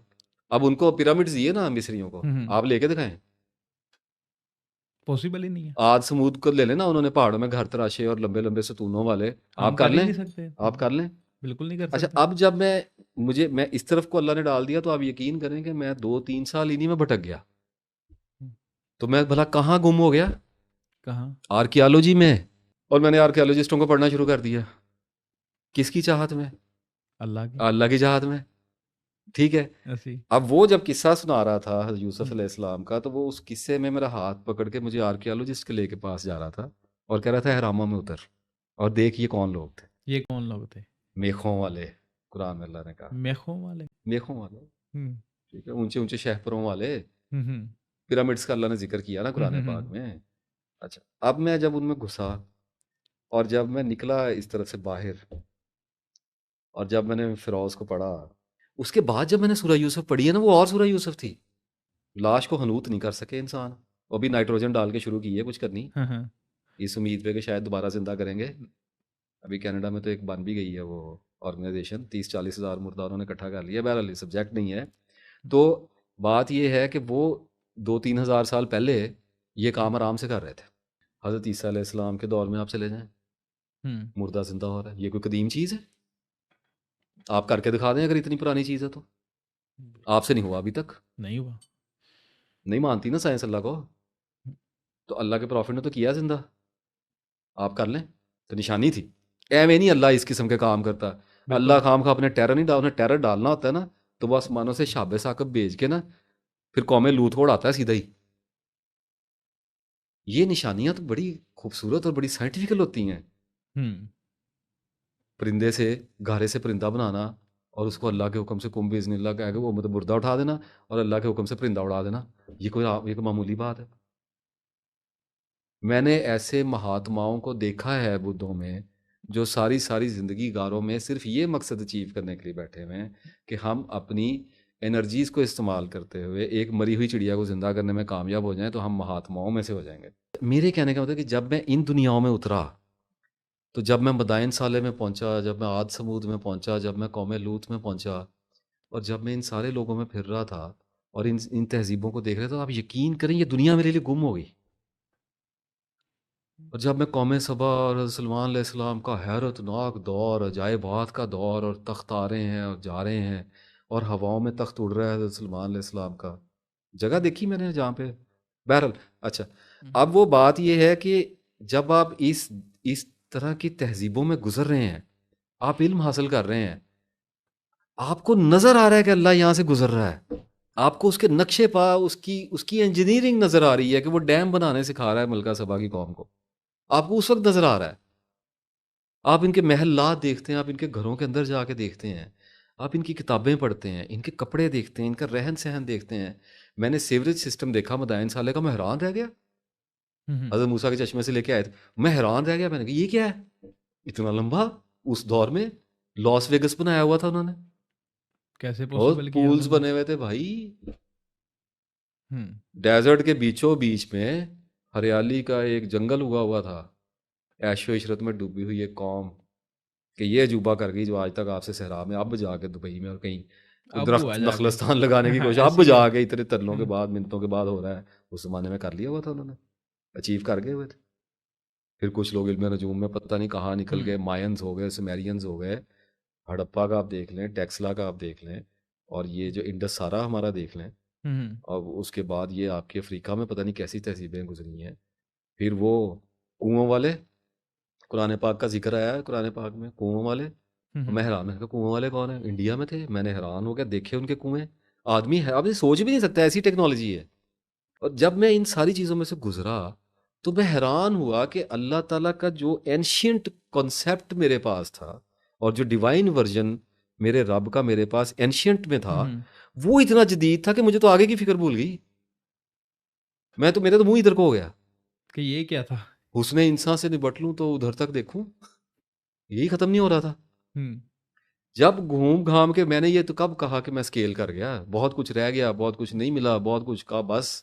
اب ان کو پیرامڈز دیے نا مصریوں کو، آپ لے کے دکھائیں، پاسبل ہی نہیں ہے. آج سمود کو لے لیں نا، انہوں نے پہاڑوں میں گھر تراشے اور لمبے لمبے ستونوں والے، آپ کر لیں؟ آپ کر لیں؟ بالکل نہیں کر سکتے. اچھا اب جب میں اس طرف کو اللہ نے ڈال دیا تو آپ یقین کریں کہ میں 2-3 سال انہی میں بھٹک گیا. تو میں بھلا کہاں گم ہو گیا؟ کہاں؟ آرکیالوجی میں. اور میں نے آرکیالوجسٹوں کو پڑھنا شروع کر دیا. کس کی چاہت میں؟ اللہ کی چاہت میں. ٹھیک ہے. اب وہ جب قصہ سنا رہا تھا حضرت یوسف علیہ السلام کا تو وہ اس قصے میں میرا ہاتھ پکڑ کے مجھے آرکیالوجسٹ کے لے کے پاس جا رہا تھا اور کہہ رہا تھا احراموں میں اتر اور دیکھ یہ کون لوگ تھے. یہ کون لوگ تھے؟ میخوں والے. قرآن میں اللہ نے کہا میخوں والے. ٹھیک ہے. اونچے اونچے شہپروں والے. پیرامڈس کا اللہ نے ذکر کیا نا قرآن پاک میں. اچھا اب میں جب ان میں گھسا اور جب میں نکلا اس طرف سے باہر اور جب میں نے فیروز کو پڑھا، اس کے بعد جب میں نے سورہ یوسف پڑھی ہے نا وہ اور سورہ یوسف تھی. لاش کو حنوط نہیں کر سکے انسان، وہ بھی نائٹروجن ڈال کے شروع کی ہے کچھ کرنی اس امید پہ کہ شاید دوبارہ زندہ کریں گے. ابھی کینیڈا میں تو ایک بن بھی گئی ہے وہ آرگنائزیشن، 30-40 ہزار مردہ انہوں نے اکٹھا کر لیا. بہرحال سبجیکٹ نہیں ہے. تو بات یہ ہے کہ وہ 2-3 ہزار سال پہلے یہ کام آرام سے کر رہے تھے. حضرت عیسیٰ علیہ السلام کے دور میں آپ چلے جائیں، مردہ زندہ ہو رہا ہے. یہ کوئی قدیم چیز ہے؟ آپ کر کے دکھا دیں اگر اتنی پرانی چیز ہے تو. آپ سے نہیں ہوا ابھی تک؟ نہیں ہوا. نہیں مانتی نا سائنس اللہ کو. تو اللہ کے پروفٹ نے تو کیا زندہ، آپ کر لیں تو نشانی تھی. ایویں نہیں اللہ اس قسم کے کام کرتا. اللہ خام خواہ اپنے ٹیرر نہیں انہیں ٹیرر ڈالنا ہوتا ہے نا تو وہ آسمانوں سے شاب ثاقب بھیج کے نا پھر قوم لوط کو اڑاتا ہے سیدھا ہی. یہ نشانیاں تو بڑی خوبصورت اور بڑی سائنٹیفکل ہوتی ہیں. پرندے سے گارے سے پرندہ بنانا اور اس کو اللہ کے حکم سے کم باذن اللہ کہہ کے وہ مطلب مردہ اٹھا دینا اور اللہ کے حکم سے پرندہ اڑا دینا. یہ کوئی معمولی بات ہے؟ میں نے ایسے مہاتماؤں کو دیکھا ہے بدھوں میں جو ساری زندگی گاروں میں صرف یہ مقصد اچیو کرنے کے لیے بیٹھے ہوئے ہیں کہ ہم اپنی انرجیز کو استعمال کرتے ہوئے ایک مری ہوئی چڑیا کو زندہ کرنے میں کامیاب ہو جائیں تو ہم مہاتماؤں میں سے ہو جائیں گے. میرے کہنے کا مطلب کہ جب میں ان دنیاؤں میں اترا تو جب میں مدائن صالح میں پہنچا، جب میں عاد سمود میں پہنچا، جب میں قوم لوط میں پہنچا اور جب میں ان سارے لوگوں میں پھر رہا تھا اور ان تہذیبوں کو دیکھ رہا تھا، آپ یقین کریں یہ دنیا میرے لیے گم ہو گئی. اور جب میں قوم سبا اور سلمان علیہ السلام کا حیرت ناک دور، عجائبات کا دور، اور تخت آ رہے ہیں اور جا رہے ہیں اور ہواؤں میں تخت اڑ رہا ہے حضرت سلمان علیہ السلام کا، جگہ دیکھی میں نے جہاں پہ. بہرحال اچھا اب وہ بات یہ ہے کہ جب آپ اس طرح کی تہذیبوں میں گزر رہے ہیں، آپ علم حاصل کر رہے ہیں، آپ کو نظر آ رہا ہے کہ اللہ یہاں سے گزر رہا ہے. آپ کو اس کے نقشے پا اس کی انجینئرنگ نظر آ رہی ہے کہ وہ ڈیم بنانے سکھا رہا ہے ملکہ سبا کی قوم کو. آپ کو اس وقت نظر آ رہا ہے. آپ ان کے محلات دیکھتے ہیں, آپ ان کے گھروں کے اندر جا کے دیکھتے ہیں, آپ ان کی کتابیں پڑھتے ہیں, ان کے کپڑے دیکھتے ہیں, ان کا رہن سہن دیکھتے ہیں. میں نے سیوریج سسٹم دیکھا مدائن سالے کا, میں حیران رہ گیا. حضرت موسیٰ کے چشمے سے لے کے آئے تھے, میں حیران رہ گیا. میں نے کہا یہ کیا ہے اتنا لمبا. اس دور میں لاس ویگس بنایا ہوا تھا انہوں نے, کیسے بہت پوسیبل کیا پولز انہوں بنے ہوئے تھے بھائی. نے؟ ڈیزرٹ کے بیچوں بیچ میں ہریالی کا ایک جنگل اگا ہوا تھا. عیش و عشرت میں ڈوبی ہوئی ایک قوم کہ یہ عجوبہ کر گئی جو آج تک آپ سے صحرا میں, اب جا کے دبئی میں اور کہیں اب درخت ہوا جا کے نخلستان لگانے کی کوشش, اب ایسے ہی جا ہے. کے اتنے ترنوں کے بعد منتوں کے بعد ہو رہا ہے. اس زمانے میں کر لیا ہوا تھا انہوں نے, اچیو کر گئے ہوئے تھے. پھر کچھ لوگ علم نجوم میں پتہ نہیں کہاں نکل گئے, مائنز ہو گئے, سمیرینز ہو گئے, ہڑپا کا آپ دیکھ لیں, ٹیکسلا کا آپ دیکھ لیں, اور یہ جو انڈس سارا ہمارا دیکھ لیں, اور اس کے بعد یہ آپ کے افریقہ میں پتہ نہیں کیسی تہذیبیں گزری ہیں. پھر وہ کنووں والے, قرآن پاک کا ذکر آیا ہے قرآن پاک میں کنووں والے. میں حیران ہوں کہ کنویں والے کون ہیں, انڈیا میں تھے. میں نے حیران ہو گیا, دیکھے ان کے کنویں. آدمی ہے, آپ سوچ بھی نہیں سکتا ایسی ٹیکنالوجی ہے. اور جب میں ان ساری چیزوں میں سے گزرا تو میں حیران ہوا کہ اللہ تعالیٰ کا جو اینشینٹ کانسیپٹ میرے پاس تھا اور جو ڈیوائن ورژن میرے رب کا میرے پاس اینشینٹ میں تھا, وہ اتنا جدید تھا کہ مجھے تو آگے کی فکر بھول گئی. میرے تو منہ ادھر کو ہو گیا کہ یہ کیا تھا. حسن انسان سے نبٹ لوں تو ادھر تک دیکھوں, یہی ختم نہیں ہو رہا تھا. جب گھوم گھام کے میں نے یہ تو کب کہا کہ میں سکیل کر گیا, بہت کچھ رہ گیا, بہت کچھ نہیں ملا, بہت کچھ کا بس,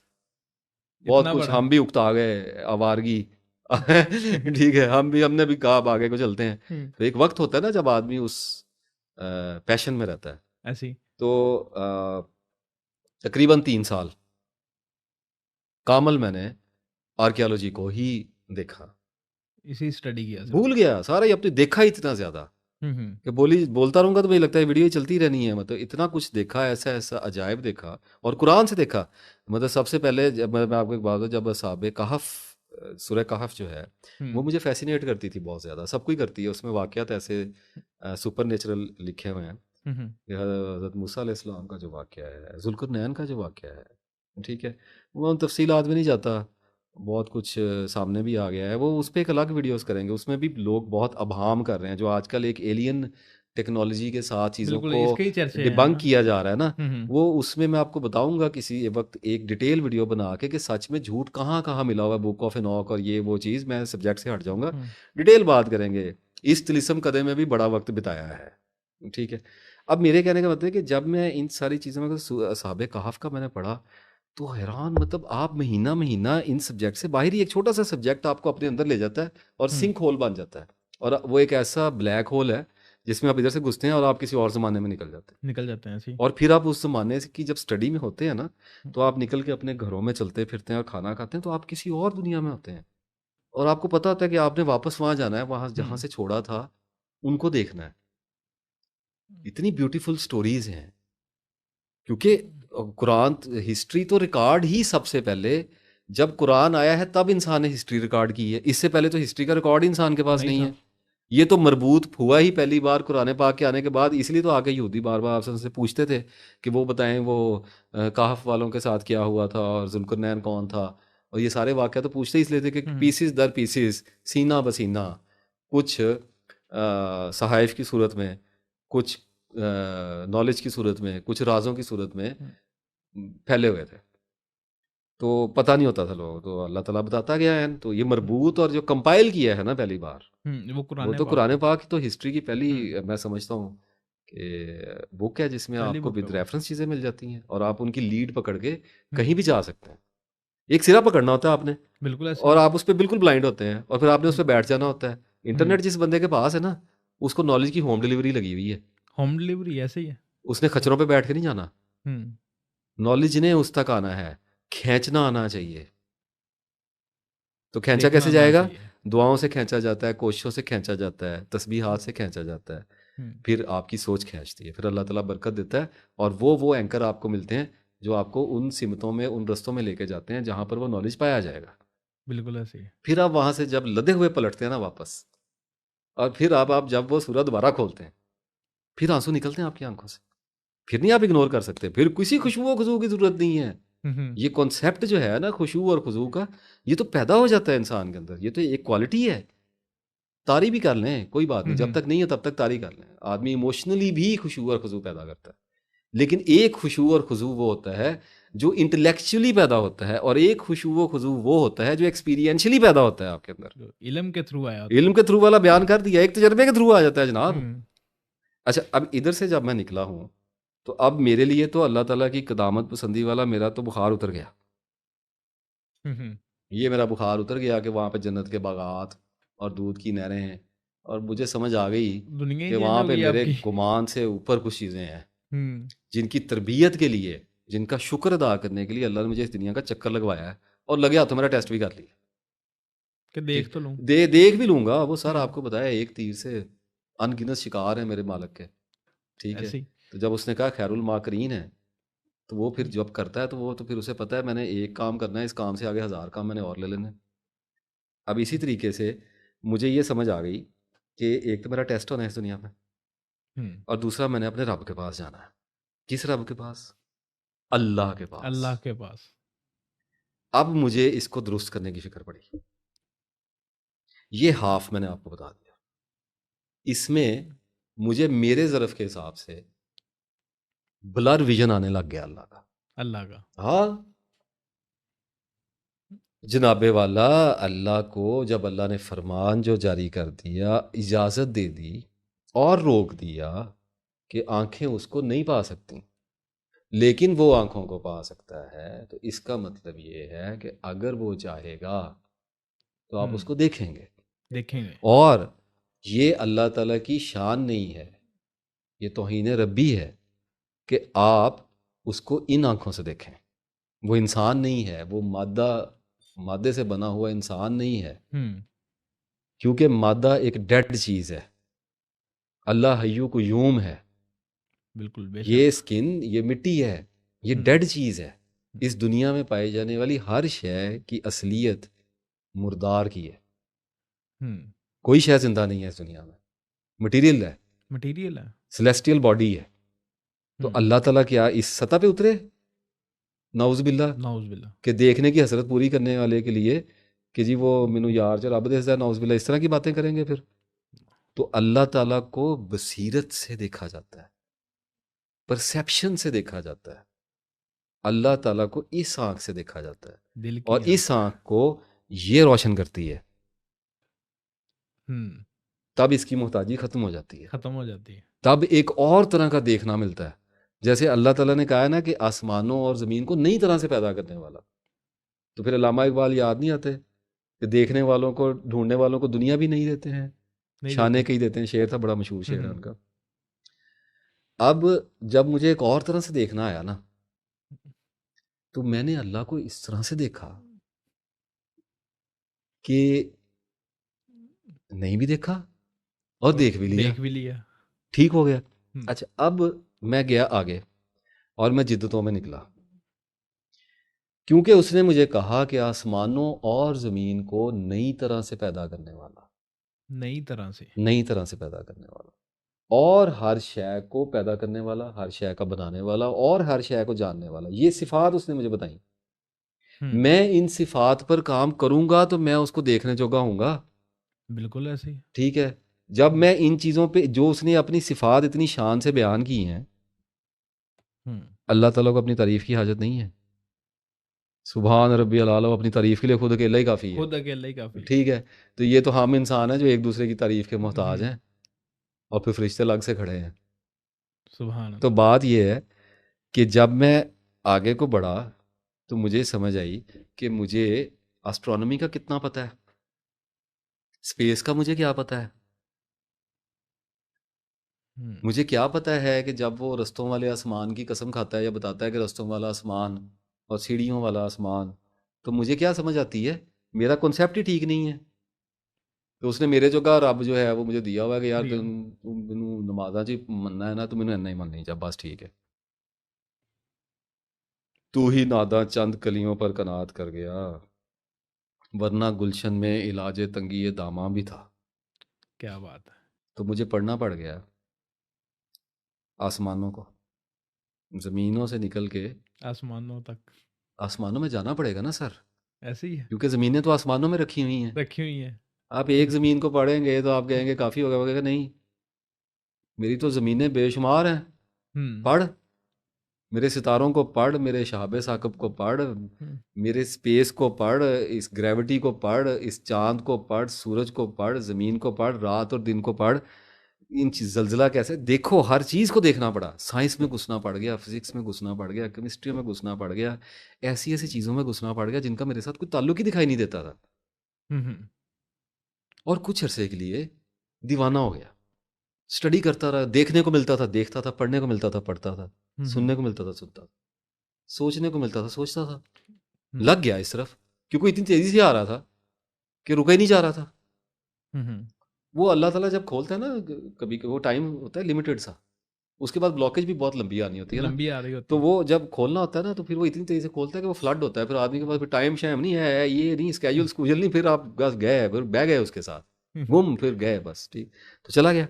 بہت کچھ ہم بھی اکتا گئے آوارگی. ٹھیک ہے, ہم نے بھی کہا اب آگے کو چلتے ہیں. تو ایک وقت ہوتا ہے نا جب آدمی اس پیشن میں رہتا ہے. ایسی تو تقریباً 3 سال کامل میں نے آرکیالوجی کو ہی دیکھا, اسی اسٹڈی کیا, بھول گیا سارا ہی, اپنے دیکھا ہی اتنا زیادہ کہ بولتا رہوں گا تو مجھے لگتا ہے ویڈیو چلتی رہنی ہے. مطلب اتنا کچھ دیکھا, ایسا ایسا عجائب دیکھا, اور قرآن سے دیکھا. مطلب سب سے پہلے جب میں آپ کو ایک بات ہوں, جب اصحاب کہف, سورہ کہف جو ہے وہ مجھے فیسینیٹ کرتی تھی بہت زیادہ. سب کوئی کرتی ہے, اس میں واقعات ایسے سپر نیچرل لکھے ہوئے ہیں. حضرت موسیٰ علیہ السلام کا جو واقعہ ہے, ذوالقرنین کا جو واقعہ ہے, ٹھیک ہے, وہ تفصیلات میں نہیں جاتا, بہت کچھ سامنے بھی آ گیا ہے. وہ اس پہ ایک الگ ویڈیوز کریں گے, اس میں بھی لوگ بہت ابہام کر رہے ہیں جو آج کل ایک ایلین ٹیکنالوجی کے ساتھ چیزوں کو ڈیبنک کیا جا رہا ہے نا. وہ اس میں آپ کو بتاؤں گا کسی وقت ایک ڈیٹیل ویڈیو بنا کے کہ سچ میں جھوٹ کہاں کہاں ملا ہوا ہے, بک آف انوک اور یہ وہ چیز. میں سبجیکٹ سے ہٹ جاؤں گا, ڈیٹیل بات کریں گے. اس طلسم قدے میں بھی بڑا وقت بتایا ہے, ٹھیک ہے. اب میرے کہنے کا مطلب ہے کہ جب میں ان ساری چیزوں میں اصحاب کہف کا میں نے پڑھا تو حیران, مطلب آپ مہینہ مہینہ ان سبجیکٹ سے باہر ہی, ایک چھوٹا سا سبجیکٹ آپ کو اپنے اندر لے جاتا ہے اور سنک ہول بن جاتا ہے, اور وہ ایک ایسا بلیک ہول ہے جس میں آپ ادھر سے گھستے ہیں اور آپ کسی اور زمانے میں نکل جاتے ہیں. اور پھر آپ اس زمانے کی جب اسٹڈی میں ہوتے ہیں نا, تو آپ نکل کے اپنے گھروں میں چلتے پھرتے ہیں اور کھانا کھاتے ہیں, تو آپ کسی اور دنیا میں ہوتے ہیں, اور آپ کو پتہ ہوتا ہے کہ آپ نے واپس وہاں جانا ہے, وہاں جہاں سے چھوڑا تھا ان کو دیکھنا ہے. اتنی بیوٹیفل سٹوریز ہیں, کیونکہ قرآن ہسٹری تو ریکارڈ ہی سب سے پہلے جب قرآن آیا ہے تب انسان نے ہسٹری ریکارڈ کی ہے. اس سے پہلے تو ہسٹری کا ریکارڈ انسان کے پاس نہیں ہے. یہ تو مربوط ہوا ہی پہلی بار قرآن پاک کے آنے کے بعد. اس لیے تو آگے یہودی بار بار آپ سے پوچھتے تھے کہ وہ بتائیں وہ کہف والوں کے ساتھ کیا ہوا تھا اور ذوالقرنین کون تھا, اور یہ سارے واقعات تو پوچھتے اس لیے تھے کہ پیسز در پیسز, سینہ بسینہ, کچھ صحائف کی صورت میں, کچھ نالج کی صورت میں, کچھ رازوں کی صورت میں پھیلے ہوئے تھے. تو پتہ نہیں ہوتا تھا لوگوں, تو اللہ تعالیٰ بتاتا گیا ہے. تو یہ مربوط اور جو کمپائل کیا ہے نا پہلی بار, وہ تو قرآن پاک تو ہسٹری کی پہلی میں سمجھتا ہوں کہ بک ہے جس میں آپ کو ود ریفرنس چیزیں مل جاتی ہیں, اور آپ ان کی لیڈ پکڑ کے کہیں بھی جا سکتے ہیں. ایک سرا پکڑنا ہوتا ہے آپ نے, اور آپ اس پہ بالکل بلائنڈ ہوتے ہیں, اور پھر آپ نے اس پہ بیٹھ جانا ہوتا ہے. انٹرنیٹ جس بندے کے پاس ہے نا, اس کو نالج کی ہوم ڈلیوری لگی ہوئی ہے. ہوم ڈلیوری ایسے ہی ہے, اس نے کھچروں پہ بیٹھ کے نہیں جانا. نالج نے اس تک آنا ہے, کھینچنا آنا چاہیے. تو کھینچا کیسے جائے گا؟ دعاؤں سے کھینچا جاتا ہے, کوششوں سے کھینچا جاتا ہے, تسبیحات سے کھینچا جاتا ہے. پھر آپ کی سوچ کھینچتی ہے, پھر اللہ تعالیٰ برکت دیتا ہے, اور وہ اینکر آپ کو ملتے ہیں جو آپ کو ان سمتوں میں, ان رستوں میں لے کے جاتے ہیں جہاں پر وہ نالج پایا جائے گا. بالکل ایسے ہی. پھر آپ وہاں سے جب لدے ہوئے پلٹتے ہیں نا واپس, اور پھر آپ جب وہ سورہ دوبارہ کھولتے ہیں, پھر آنسو نکلتے ہیں آپ کی آنکھوں سے. پھر نہیں آپ اگنور کر سکتے. پھر کسی خشوع و خضوع کی ضرورت نہیں ہے. یہ کانسیپٹ جو ہے نا خشوع اور خضوع کا، یہ تو پیدا ہو جاتا ہے انسان کے اندر. یہ تو ایک کوالٹی ہے. طاری بھی کر لیں کوئی بات نہیں، جب تک نہیں ہے تب تک طاری کر لیں. آدمی ایموشنلی بھی خشوع اور خضوع پیدا کرتا ہے. لیکن ایک خشوع اور خضوع وہ ہوتا ہے جو انٹلیکچولی پیدا ہوتا ہے، اور ایک خشوع و خضوع وہ ہوتا ہے جو ایکسپیرینشلی پیدا ہوتا ہے آپ کے اندر. علم کے تھرو آیا، علم کے تھرو والا بیان کر دیا، ایک تجربے کے تھرو آ جاتا ہے جناب. اچھا اب ادھر سے جب میں نکلا ہوں تو اب میرے لیے تو اللہ تعالیٰ کی قدامت پسندی والا میرا تو بخار اتر گیا. یہ میرا بخار اتر گیا کہ وہاں پہ جنت کے باغات اور دودھ کی نہریں ہیں، اور مجھے سمجھ آ گئی کہ وہاں پہ میرے گمان سے اوپر کچھ چیزیں ہیں جن کی تربیت کے لیے، جن کا شکر ادا کرنے کے لیے اللہ نے مجھے اس دنیا کا چکر لگوایا ہے. اور لگیا تو میرا ٹیسٹ بھی کر لیا کہ دیکھ تو لوں، دیکھ بھی لوں گا. وہ سر آپ کو بتایا ایک تیر سے ان گنت شکار ہیں میرے مالک کے. ٹھیک ہے، تو جب اس نے کہا خیر الماکرین ہے، تو وہ پھر جب کرتا ہے تو وہ تو پھر اسے پتہ ہے میں نے ایک کام کرنا ہے، اس کام سے آگے 1000 کام میں نے اور لے لینے. اب اسی طریقے سے مجھے یہ سمجھ آ گئی کہ ایک تو میرا ٹیسٹ ہونا ہے اس دنیا میں، اور دوسرا میں نے اپنے رب کے پاس جانا ہے. کس رب کے پاس؟ اللہ کے پاس. اللہ کے پاس. اب مجھے اس کو درست کرنے کی فکر پڑی. یہ ہاف میں نے آپ کو بتا دیا. اس میں مجھے میرے ظرف کے حساب سے بلر ویژن آنے لگ گیا اللہ کا. ہاں جناب والا، اللہ کو جب اللہ نے فرمان جو جاری کر دیا، اجازت دے دی اور روک دیا کہ آنکھیں اس کو نہیں پا سکتی لیکن وہ آنکھوں کو پا سکتا ہے، تو اس کا مطلب یہ ہے کہ اگر وہ چاہے گا تو آپ اس کو دیکھیں گے. اور یہ اللہ تعالیٰ کی شان نہیں ہے، یہ توہین ربی ہے کہ آپ اس کو ان آنکھوں سے دیکھیں. وہ انسان نہیں ہے، وہ مادے سے بنا ہوا انسان نہیں ہے، کیونکہ مادہ ایک ڈیڈ چیز ہے. اللہ حیو قیوم ہے. بالکل، یہ سکن، یہ مٹی ہے، یہ ڈیڈ چیز ہے. اس دنیا میں پائی جانے والی ہر شے کی اصلیت مردار کی ہے. کوئی شے زندہ نہیں ہے اس دنیا میں، مٹیریل ہے، سیلیسٹیل باڈی ہے. تو اللہ تعالیٰ کیا اس سطح پہ اترے؟ نعوذ باللہ کہ دیکھنے کی حسرت پوری کرنے والے کے لیے کہ جی وہ مینو یار جو رب دے نعوذ باللہ اس طرح کی باتیں کریں گے. پھر تو اللہ تعالیٰ کو بصیرت سے دیکھا جاتا ہے، پرسیپشن سے دیکھا جاتا ہے. اللہ تعالیٰ کو اس آنکھ سے دیکھا جاتا ہے، اور اس آنکھ کو یہ روشن کرتی ہے. تب اس کی محتاجی ختم ہو جاتی ہے. تب ایک اور طرح کا دیکھنا ملتا ہے. جیسے اللہ تعالیٰ نے کہا ہے نا کہ آسمانوں اور زمین کو نئی طرح سے پیدا کرنے والا. تو پھر علامہ اقبال یاد نہیں آتے کہ دیکھنے والوں کو، ڈھونڈنے والوں کو دنیا بھی نہیں دیتے ہیں، شانے کے ہی دیتے ہیں. شعر تھا، بڑا مشہور شعر ہے ان کا. اب جب مجھے ایک اور طرح سے دیکھنا آیا نا، تو میں نے اللہ کو اس طرح سے دیکھا کہ نہیں بھی دیکھا اور دیکھ بھی لیا. ٹھیک ہو گیا. اچھا اب میں گیا آگے اور میں جدتوں میں نکلا، کیونکہ اس نے مجھے کہا کہ آسمانوں اور زمین کو نئی طرح سے پیدا کرنے والا، نئی طرح سے پیدا کرنے والا، اور ہر شے کو پیدا کرنے والا، ہر شے کا بنانے والا، اور ہر شے کو جاننے والا. یہ صفات اس نے مجھے بتائیں. میں ان صفات پر کام کروں گا تو میں اس کو دیکھنے جوگا ہوں گا. بالکل ایسے ہی. ٹھیک ہے. جب میں ان چیزوں پہ جو اس نے اپنی صفات اتنی شان سے بیان کی ہیں، اللہ تعالیٰ کو اپنی تعریف کی حاجت نہیں ہے. سبحان ربی العلیٰ اپنی تعریف کے لیے خود اکیلا ہی کافی ہے. ٹھیک ہے. تو یہ تو ہم انسان ہیں جو ایک دوسرے کی تعریف کے محتاج ہیں، اور پھر فرشتے الگ سے کھڑے ہیں. تو بات یہ ہے کہ جب میں آگے کو بڑھا تو مجھے سمجھ آئی کہ مجھے اسٹرانومی کا کتنا پتہ ہے، اسپیس کا مجھے کیا پتہ ہے. مجھے کیا پتہ ہے کہ جب وہ رستوں والے آسمان کی قسم کھاتا ہے یا بتاتا ہے کہ رستوں والا آسمان اور سیڑھیوں والا آسمان، تو مجھے کیا سمجھ آتی ہے؟ میرا کنسیپٹ ہی ٹھیک نہیں ہے. تو اس نے میرے جو کہا رب جو ہے وہ مجھے دیا ہوا ہے کہ یار تم نمازاں جی مننا ہے نا تو مینوں نہیں مننی چاہ، بس ٹھیک ہے. تو ہی ناداں چند کلیوں پر قناعت کر گیا، ورنہ گلشن میں علاج تنگی داماں بھی تھا. کیا بات ہے. تو مجھے پڑھنا پڑ گیا آسمانوں کو، زمینوں سے نکل کے آسمانوں تک، آسمانوں میں جانا پڑے گا نا سر، ایسے ہی ہے، کیونکہ زمینیں تو آسمانوں میں رکھی ہوئی ہیں. رکھی ہوئی ہیں. آپ ایک زمین کو پڑھیں گے تو آپ کہیں گے کافی ہوگا، وہ کہے گا نہیں میری تو زمینیں بے شمار ہیں، پڑھ میرے ستاروں کو پڑھ، میرے شہاب ثاقب کو پڑھ، میرے اسپیس کو پڑھ، اس گریوٹی کو پڑھ، اس چاند کو پڑھ، سورج کو پڑھ، زمین کو پڑھ، رات اور دن کو پڑھ، ان زلزلہ کیسے دیکھو، ہر چیز کو دیکھنا پڑا. سائنس میں گھسنا پڑ گیا، فزکس میں گھسنا پڑ گیا، کیمسٹری میں گھسنا پڑ گیا، ایسی ایسی چیزوں میں گھسنا پڑ گیا جن کا میرے ساتھ کوئی تعلق ہی دکھائی نہیں دیتا تھا. اور کچھ عرصے کے لیے دیوانہ ہو گیا، اسٹڈی کرتا رہا، دیکھنے کو ملتا تھا دیکھتا تھا، پڑھنے کو ملتا تھا پڑھتا تھا، سننے کو ملتا تھا سنتا تھا، سوچنے کو ملتا تھا سوچتا تھا. لگ گیا اس طرف کیونکہ اتنی تیزی سے آ رہا تھا کہ رکا ہی نہیں جا رہا تھا. وہ اللہ تعالیٰ جب کھولتا ہے نا کبھی وہ ٹائم ہوتا ہے لمیٹڈ سا، اس کے بعد بلاکیج بھی بہت لمبی آنی ہوتی ہے نا، لمبی آ رہی ہوتی تو ہے. وہ جب کھولنا ہوتا ہے نا تو پھر وہ اتنی تیزی سے کھولتا ہے کہ وہ فلڈ ہوتا ہے، پھر آدمی کے پاس پھر ٹائم شائم نہیں ہے، یہ نہیں اسکیجول اسکوجل نہیں، پھر آپ بس گئے، پھر بہ گئے اس کے ساتھ، گم پھر گئے بس، ٹھیک تو چلا گیا.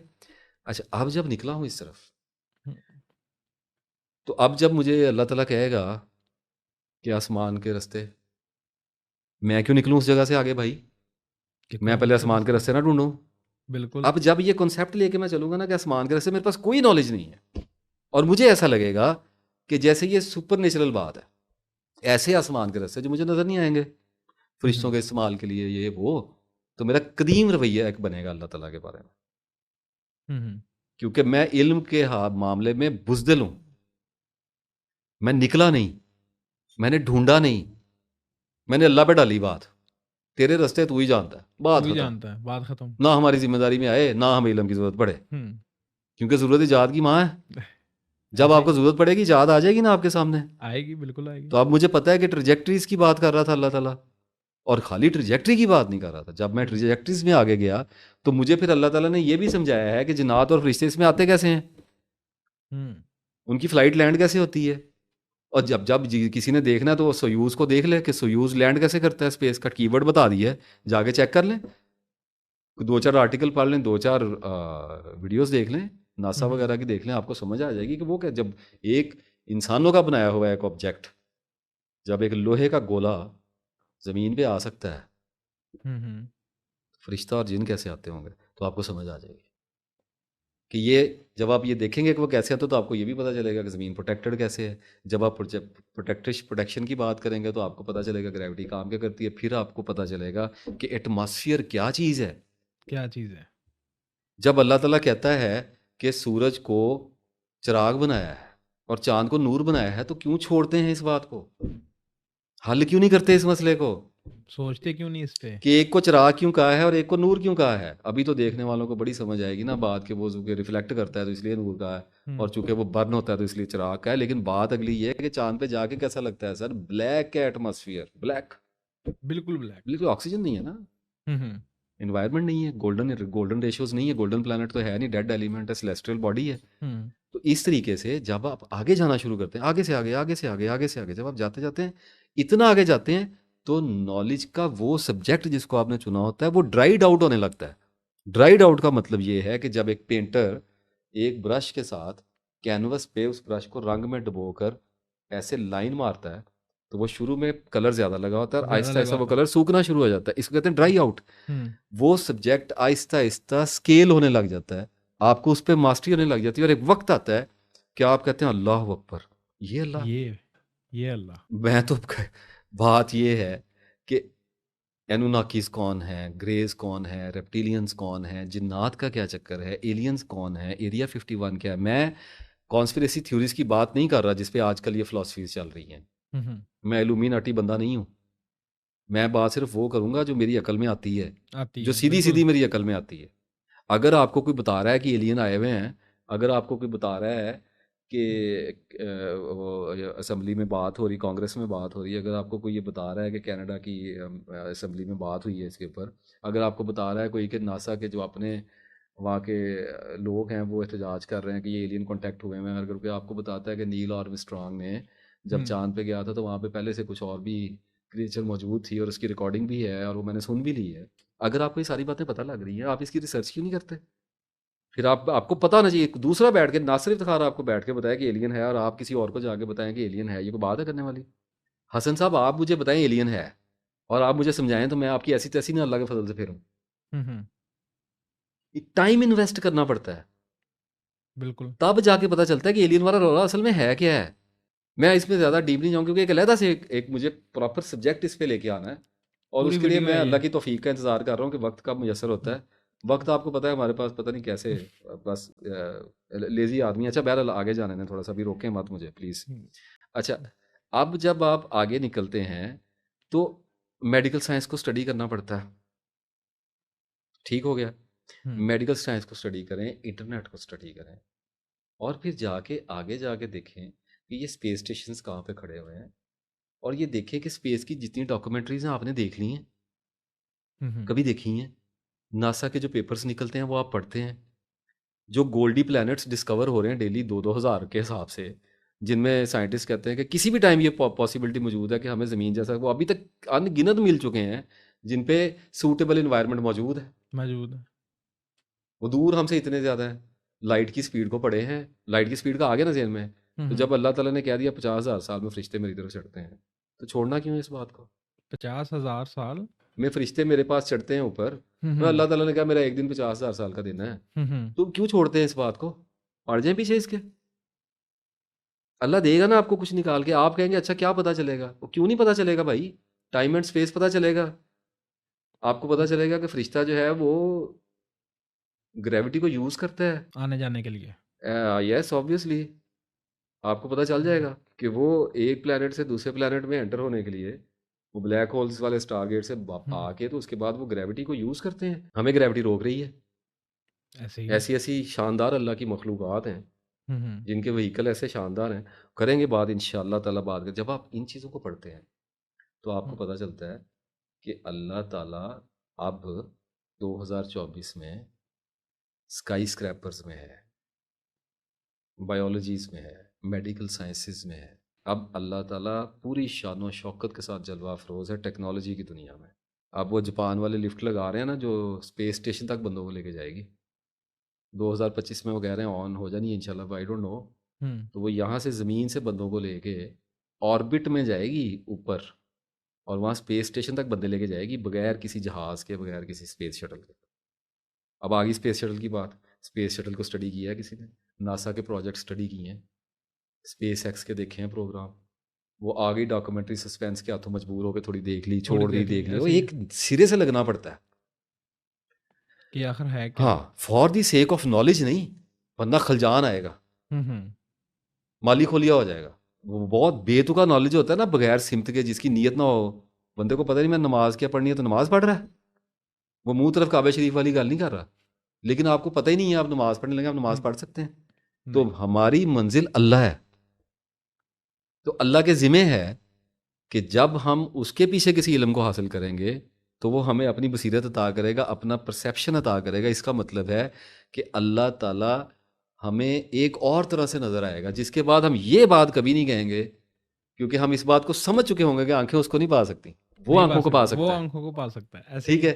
اچھا اب جب نکلا ہوں اس طرف، تو اب جب مجھے اللہ تعالیٰ کہے گا کہ آسمان کے رستے، میں کیوں نکلوں اس جگہ سے آگے بھائی، میں پہلے آسمان کے رستے نہ ڈھونڈوں. بالکل. اب جب یہ کنسیپٹ لے کے میں چلوں گا نا کہ آسمان کے رستے، میرے پاس کوئی نالج نہیں ہے اور مجھے ایسا لگے گا کہ جیسے یہ سپر نیچرل بات ہے، ایسے آسمان کے رستے جو مجھے نظر نہیں آئیں گے فرشتوں کے استعمال کے لیے یہ وہ، تو میرا قدیم رویہ ایک بنے گا اللہ تعالیٰ کے بارے میں، کیونکہ میں علم کے معاملے میں بزدل ہوں. میں نکلا نہیں، میں نے ڈھونڈا نہیں، میں نے اللہ پہ ڈالی بات، تیرے رستے تو ہی جانتا ہے، بات ختم، جانتا ہے، بات ختم. نہ ہماری ذمہ داری میں آئے نہ ہمیں علم کی ضرورت پڑے، کیونکہ ضرورت ایجاد کی ماں ہے. جب آپ کو ضرورت پڑے گی ایجاد آ جائے گی نا آپ کے سامنے، آئے گی، بالکل آئے گی. تو اب مجھے پتا ہے کہ ٹریجیکٹریز کی بات کر رہا تھا اللہ تعالیٰ، اور خالی ٹریجیکٹری کی بات نہیں کر رہا تھا. جب میں ٹریجیکٹریز میں آگے گیا تو مجھے پھر اللہ تعالیٰ نے یہ بھی سمجھایا ہے کہ جنات اور فرشتے اس میں آتے کیسے ہیں، ان کی فلائٹ لینڈ کیسے ہوتی ہے. اور جب جب کسی نے دیکھنا ہے تو وہ سویوز کو دیکھ لے کہ سویوز لینڈ کیسے کرتا ہے، اسپیس کا کی ورڈ بتا دیا ہے، جا کے چیک کر لیں، 2-4 آرٹیکل پڑھ لیں، 2-4 ویڈیوز دیکھ لیں ناسا وغیرہ کی، دیکھ لیں، آپ کو سمجھ آ جائے گی کہ وہ کیا، جب ایک انسانوں کا بنایا ہوا ایک آبجیکٹ، جب ایک لوہے کا گولا زمین پہ آ سکتا ہے، فرشتہ اور جن کیسے آتے ہوں گے، تو آپ کو سمجھ آ جائے گی کہ یہ جب آپ یہ دیکھیں گے کہ وہ کیسے آتے تو آپ کو یہ بھی پتہ چلے گا کہ زمین پروٹیکٹڈ کیسے ہے. جب آپ پروٹیکشن کی بات کریں گے تو آپ کو پتہ چلے گا گریوٹی کام کیا کرتی ہے. پھر آپ کو پتہ چلے گا کہ ایٹماسفیئر کیا چیز ہے، کیا چیز ہے. جب اللہ تعالیٰ کہتا ہے کہ سورج کو چراغ بنایا ہے اور چاند کو نور بنایا ہے، تو کیوں چھوڑتے ہیں اس بات کو، حل کیوں نہیں کرتے اس مسئلے کو، سوچتے کیوں نہیں اس پہ کہ ایک کو چراغ کیوں کہا ہے اور ایک کو نور کیوں کہا ہے. ابھی تو دیکھنے والوں کو بڑی سمجھ آئے گی نا بات کہ وہ ریفلیکٹ کرتا ہے تو اس لیے نور کہا ہے، اور چونکہ وہ برن ہوتا ہے تو اس لیے چراغ کا ہے. لیکن بات اگلی یہ ہے کہ چاند پہ جا کے کیسا لگتا ہے سر، بلیک ہے ایٹماسفیئر، بلیک، بالکل بلیک، بالکل آکسیجن نہیں ہے نا، انوائرمنٹ نہیں ہے، گولڈن ریشوز نہیں ہے، گولڈن پلانٹ تو ہے نہیں، ڈیڈ ایلیمنٹ ہے، سیلیسٹریل باڈی ہے. تو اس طریقے سے جب آپ آگے جانا شروع کرتے ہیں، آگے سے آگے، آگے سے آگے، آگے سے آگے، جب آپ جاتے جاتے ہیں اتنا آگے جاتے ہیں تو نالج کا وہ سبجیکٹ جس کو آپ نے چنا ہوتا ہے وہ ڈرائیڈ آؤٹ ہونے لگتا ہے. ڈرائیڈ آؤٹ کا مطلب یہ ہے کہ جب ایک پینٹر ایک برش کے ساتھ کینوس پہ اس برش کو رنگ میں ڈبو کر ایسے لائن مارتا ہے تو وہ شروع میں کلر زیادہ لگا ہوتا ہے اور آہستہ آہستہ وہ کلر سوکھنا شروع ہو جاتا ہے، اس کو کہتے ہیں ڈرائی آؤٹ. وہ سبجیکٹ آہستہ آہستہ اسکیل ہونے لگ جاتا ہے، آپ کو اس پہ ماسٹری ہونے لگ جاتی ہے، اور ایک وقت آتا ہے کہ آپ کہتے ہیں اللہ اکبر، یہ اللہ، یہ اللہ. میں تو بات یہ ہے کہ اینوناکیز کون ہے، گریز کون ہے، ریپٹیلینز کون ہیں، جنات کا کیا چکر ہے، ایلینز کون ہے، ایریا 51 کیا ہے. میں کانسپریسی تھیوریز کی بات نہیں کر رہا جس پہ آج کل یہ فلاسفیز چل رہی ہیں، میں ایلومیناٹی بندہ نہیں ہوں. میں بات صرف وہ کروں گا جو میری عقل میں آتی ہے، جو سیدھی سیدھی میری عقل میں آتی ہے. اگر آپ کو کوئی بتا رہا ہے کہ ایلین آئے ہوئے ہیں، اگر آپ کو کوئی بتا رہا ہے کہ اسمبلی میں بات ہو رہی، کانگریس میں بات ہو رہی ہے، اگر آپ کو کوئی یہ بتا رہا ہے کہ کینیڈا کی اسمبلی میں بات ہوئی ہے اس کے اوپر، اگر آپ کو بتا رہا ہے کوئی کہ ناسا کے جو اپنے وہاں کے لوگ ہیں وہ احتجاج کر رہے ہیں کہ یہ ایلین کانٹیکٹ ہوئے ہیں، اگر کوئی آپ کو بتاتا ہے کہ نیل آرمسٹرانگ نے جب چاند پہ گیا تھا تو وہاں پہ پہلے سے کچھ اور بھی کریچر موجود تھی اور اس کی ریکارڈنگ بھی ہے اور وہ میں نے سن بھی لی ہے، اگر آپ کو یہ ساری باتیں پتہ لگ رہی ہیں، آپ اس کی ریسرچ کیوں نہیں کرتے؟ پھر آپ کو پتہ نہ چاہیے دوسرا بیٹھ کے ناصر افتخار آپ کو بیٹھ کے بتائے کہ ایلین ہے اور آپ کسی اور کو جا کے بتائیں کہ ایلین ہے، یہ کوئی بات ہے کرنے والی؟ حسن صاحب آپ مجھے بتائیں ایلین ہے اور آپ مجھے سمجھائیں تو میں آپ کی ایسی تیسی نہ اللہ کے فضل سے پھروں. ٹائم انویسٹ کرنا پڑتا ہے بالکل، تب جا کے پتہ چلتا ہے کہ ایلین والا رولا اصل میں ہے کیا ہے. میں اس میں زیادہ ڈیپ نہیں جاؤں کیونکہ ایک علیحدہ سے ایک مجھے پراپر سبجیکٹ اس پہ لے کے آنا ہے اور پوری اس کے لیے ویڈیو میں ہے اللہ یہ. کی توفیق کا انتظار کر رہا ہوں کہ وقت کب میسر ہوتا ہے. وقت آپ کو پتہ ہے ہمارے پاس پتہ نہیں کیسے بس لیزی آدمی. اچھا بہرحال آگے جانے دیں تھوڑا سا، بھی روکیں مت مجھے پلیز. اچھا اب جب آپ آگے نکلتے ہیں تو میڈیکل سائنس کو اسٹڈی کرنا پڑتا ہے. ٹھیک ہو گیا، میڈیکل سائنس کو اسٹڈی کریں، انٹرنیٹ کو اسٹڈی کریں اور پھر جا کے آگے جا کے دیکھیں کہ یہ اسپیس اسٹیشنز کہاں پہ کھڑے ہوئے ہیں اور یہ دیکھیں کہ اسپیس کی جتنی ڈاکومنٹریز ہیں آپ نے دیکھ لی ہیں، کبھی دیکھی ہیں؟ ناسا کے جو پیپرز نکلتے ہیں وہ آپ پڑھتے ہیں، جو گولڈی پلانٹس ڈسکور ہو رہے ہیں ڈیلی 2,000 کے حساب سے، جن میں سائنٹسٹ کہتے ہیں کہ کسی بھی ٹائم یہ پاسبلٹی موجود ہے کہ ہمیں زمین جیسا، وہ ابھی تک ان گنت مل چکے ہیں جن پہ سوٹیبل انوائرمنٹ موجود ہے. وہ دور ہم سے اتنے زیادہ ہیں، لائٹ کی سپیڈ کو پڑھے ہیں، لائٹ کی سپیڈ کا آگے نا ذہن میں. تو جب اللہ تعالیٰ نے کہہ دیا 50,000 سال میں فرشتے میری طرف چڑھتے ہیں تو چھوڑنا کیوں ہے اس بات کو؟ 50,000 سال میں فرشتے میرے پاس چڑھتے ہیں اوپر، میں اللہ تعالیٰ نے کہا میرا ایک دن 50,000 سال کا دن ہے، تو کیوں چھوڑتے ہیں اس بات کو؟ پڑ جائیں پیچھے اس کے. اللہ دے گا نا آپ کو کچھ نکال کے، آپ کہیں گے اچھا کیا پتہ چلے گا؟ وہ کیوں نہیں پتہ چلے گا بھائی؟ ٹائم اینڈ اسپیس پتہ چلے گا. آپ کو پتہ چلے گا کہ فرشتہ جو ہے وہ گریوٹی کو یوز کرتا ہے آنے جانے کے لیے. یس آبویسلی آپ کو پتہ چل جائے گا کہ وہ ایک پلانٹ سے دوسرے پلانٹ میں انٹر ہونے کے لیے وہ بلیک ہولز والے اسٹار گیٹ سے آ کے تو اس کے بعد وہ گریوٹی کو یوز کرتے ہیں. ہمیں گریوٹی روک رہی ہے. ایسی ایسی شاندار اللہ کی مخلوقات ہیں جن کے وہیکل ایسے شاندار ہیں. کریں گے بات انشاءاللہ تعالیٰ بعد میں. جب آپ ان چیزوں کو پڑھتے ہیں تو آپ کو پتہ چلتا ہے کہ اللہ تعالیٰ اب 2024 میں اسکائی اسکریپرز میں ہے، بایولوجیز میں ہے، میڈیکل سائنسز میں ہے. اب اللہ تعالیٰ پوری شان و شوکت کے ساتھ جلوہ افروز ہے ٹیکنالوجی کی دنیا میں. اب وہ جاپان والے لفٹ لگا رہے ہیں نا جو اسپیس اسٹیشن تک بندوں کو لے کے جائے گی 2025 میں، وہ کہہ رہے ہیں آن ہو جانی انشاءاللہ، آئی ڈونٹ نو. تو وہ یہاں سے زمین سے بندوں کو لے کے آربٹ میں جائے گی اوپر اور وہاں اسپیس اسٹیشن تک بندے لے کے جائے گی بغیر کسی جہاز کے، بغیر کسی اسپیس شٹل کے. اب آگی اسپیس شٹل کی بات. اسپیس شٹل کو اسٹڈی کیا ہے کسی نے؟ ناسا کے پروجیکٹ اسٹڈی کیے ہیں، اسپیس ایکس کے دیکھے ہیں پروگرام، وہ آگئی ڈاکومنٹری سسپینس کے ہاتھوں مجبور ہو کے تھوڑی دیکھ لی، چھوڑ دی، دیکھ لی. وہ ایک سرے سے لگنا پڑتا ہے کہ آخر ہے کیا. ہاں for the sake of knowledge نہیں، ورنہ خلجان آئے گا، مالی کھولیا ہو جائے گا. وہ بہت بے تکا نالج ہوتا ہے نا بغیر سمت کے، جس کی نیت نہ ہو. بندے کو پتہ نہیں میں نماز کیا پڑھنی ہے تو نماز پڑھ رہا ہے، وہ منہ طرف کعبہ شریف والی گل نہیں کر رہا، لیکن آپ کو پتہ ہی نہیں ہے آپ نماز پڑھنے لگے، آپ نماز پڑھ سکتے ہیں. تو ہماری منزل اللہ ہے، تو اللہ کے ذمہ ہے کہ جب ہم اس کے پیچھے کسی علم کو حاصل کریں گے تو وہ ہمیں اپنی بصیرت عطا کرے گا، اپنا پرسیپشن عطا کرے گا. اس کا مطلب ہے کہ اللہ تعالیٰ ہمیں ایک اور طرح سے نظر آئے گا، جس کے بعد ہم یہ بات کبھی نہیں کہیں گے کیونکہ ہم اس بات کو سمجھ چکے ہوں گے کہ آنکھیں اس کو نہیں پا سکتی، وہ آنکھوں کو پا سکتا ہے، وہ آنکھوں کو پا سکتا ہے. ٹھیک ہے.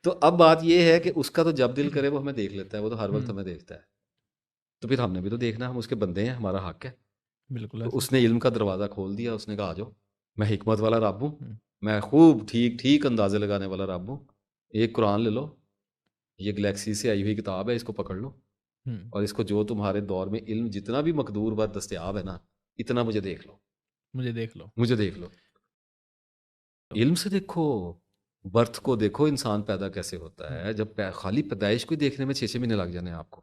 تو اب بات یہ ہے کہ اس کا تو جب دل کرے وہ ہمیں دیکھ لیتا ہے، وہ تو ہر وقت ہمیں دیکھتا ہے. تو پھر ہم نے بھی تو دیکھنا، ہم اس کے بندے ہیں، ہمارا حق ہے. بالکل. تو اس نے علم کا دروازہ کھول دیا، اس نے کہا آ جاؤ، میں حکمت والا رب ہوں، میں خوب ٹھیک ٹھیک اندازے لگانے والا رب ہوں. ایک قرآن لے لو، یہ گلیکسی سے آئی ہوئی کتاب ہے، اس کو پکڑ لو اور اس کو جو تمہارے دور میں علم جتنا بھی مقدور بات دستیاب ہے نا، اتنا مجھے دیکھ لو، مجھے دیکھ لو، مجھے دیکھ لو. علم سے دیکھو، برتھ کو دیکھو انسان پیدا کیسے ہوتا ہے. جب خالی پیدائش کو دیکھنے میں 6 مہینے لگ جانے ہیں آپ کو.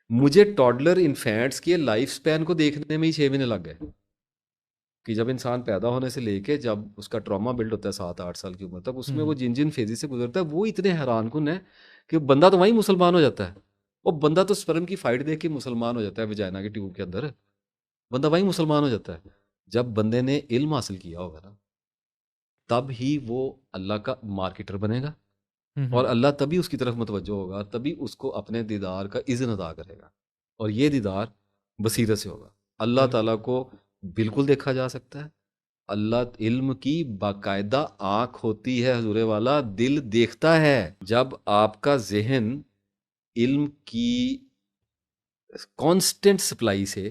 مجھے ٹاڈلر انفینٹس کے لائف سپین کو دیکھنے میں ہی 6 مہینے لگ گئے کہ جب انسان پیدا ہونے سے لے کے جب اس کا ٹراما بلڈ ہوتا ہے 7-8 سال کی عمر تک، اس میں وہ جن جن فیزز سے گزرتا ہے وہ اتنے حیران کن ہے کہ بندہ تو وہیں مسلمان ہو جاتا ہے. اور بندہ تو سپرم کی فائٹ دیکھ کے مسلمان ہو جاتا ہے، وجائنا کی ٹیوب کے اندر بندہ وہیں مسلمان ہو جاتا ہے. جب بندے نے علم حاصل کیا ہوگا نا تب ہی وہ اللہ کا مارکیٹر بنے گا اور اللہ تبھی اس کی طرف متوجہ ہوگا، تبھی اس کو اپنے دیدار کا اذن عطا کرے گا. اور یہ دیدار بصیرت سے ہوگا. اللہ تعالیٰ کو بالکل دیکھا جا سکتا ہے. اللہ علم کی باقاعدہ آنکھ ہوتی ہے حضور والا، دل دیکھتا ہے. جب آپ کا ذہن علم کی کانسٹنٹ سپلائی سے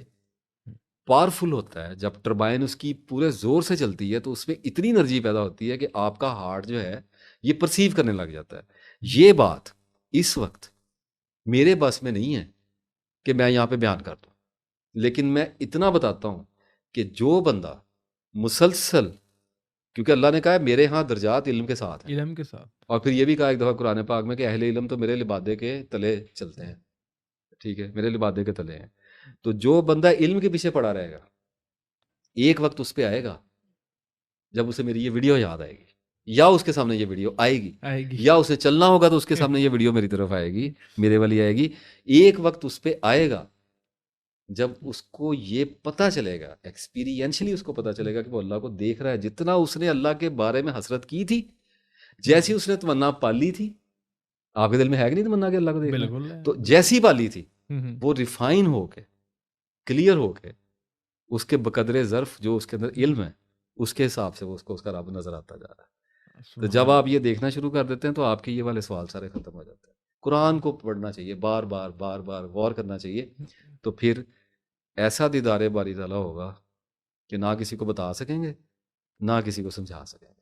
پاورفل ہوتا ہے. جب ٹربائن اس کی پورے زور سے چلتی ہے تو اس میں اتنی انرجی پیدا ہوتی ہے کہ آپ کا ہارٹ جو ہے یہ پرسیو کرنے لگ جاتا ہے. یہ بات اس وقت میرے بس میں نہیں ہے کہ میں یہاں پہ بیان کر دوں, لیکن میں اتنا بتاتا ہوں کہ جو بندہ مسلسل, کیونکہ اللہ نے کہا ہے میرے ہاں درجات علم کے ساتھ ہیں, علم کے ساتھ, اور پھر یہ بھی کہا ایک دفعہ قرآن پاک میں کہ اہل علم تو میرے لبادے کے تلے چلتے ہیں, ٹھیک ہے, میرے لبادے کے تلے ہیں. تو جو بندہ علم کے پیچھے پڑا رہے گا, ایک وقت اس پہ آئے گا جب اسے میری یہ ویڈیو یاد آئے گی, یا اس کے سامنے یہ ویڈیو آئے گی, یا اسے چلنا ہوگا تو اس کے سامنے یہ ویڈیو میری طرف آئے گی, میرے والی آئے گی. ایک وقت اس پہ آئے گا جب اس کو یہ پتہ چلے گا, ایکسپیرینشلی اس کو پتہ چلے گا کہ وہ اللہ کو دیکھ رہا ہے. جتنا اس نے اللہ کے بارے میں حسرت کی تھی, جیسی اس نے تمنا پالی تھی, آپ کے دل میں ہے کہ نہیں تمنا کہ اللہ کو دیکھنا ہے, تو جیسی پالی تھی وہ ریفائن ہو کے, کلیئر ہو کے, اس کے بقدر ظرف جو اس کے اندر علم ہے اس کے حساب سے وہ اس کو اس کا رب نظر آتا جا رہا ہے. تو جب آپ یہ دیکھنا شروع کر دیتے ہیں تو آپ کے یہ والے سوال سارے ختم ہو جاتے ہیں. قرآن کو پڑھنا چاہیے, بار بار بار بار غور کرنا چاہیے, تو پھر ایسا دیدار باری تعالیٰ ہوگا کہ نہ کسی کو بتا سکیں گے نہ کسی کو سمجھا سکیں گے.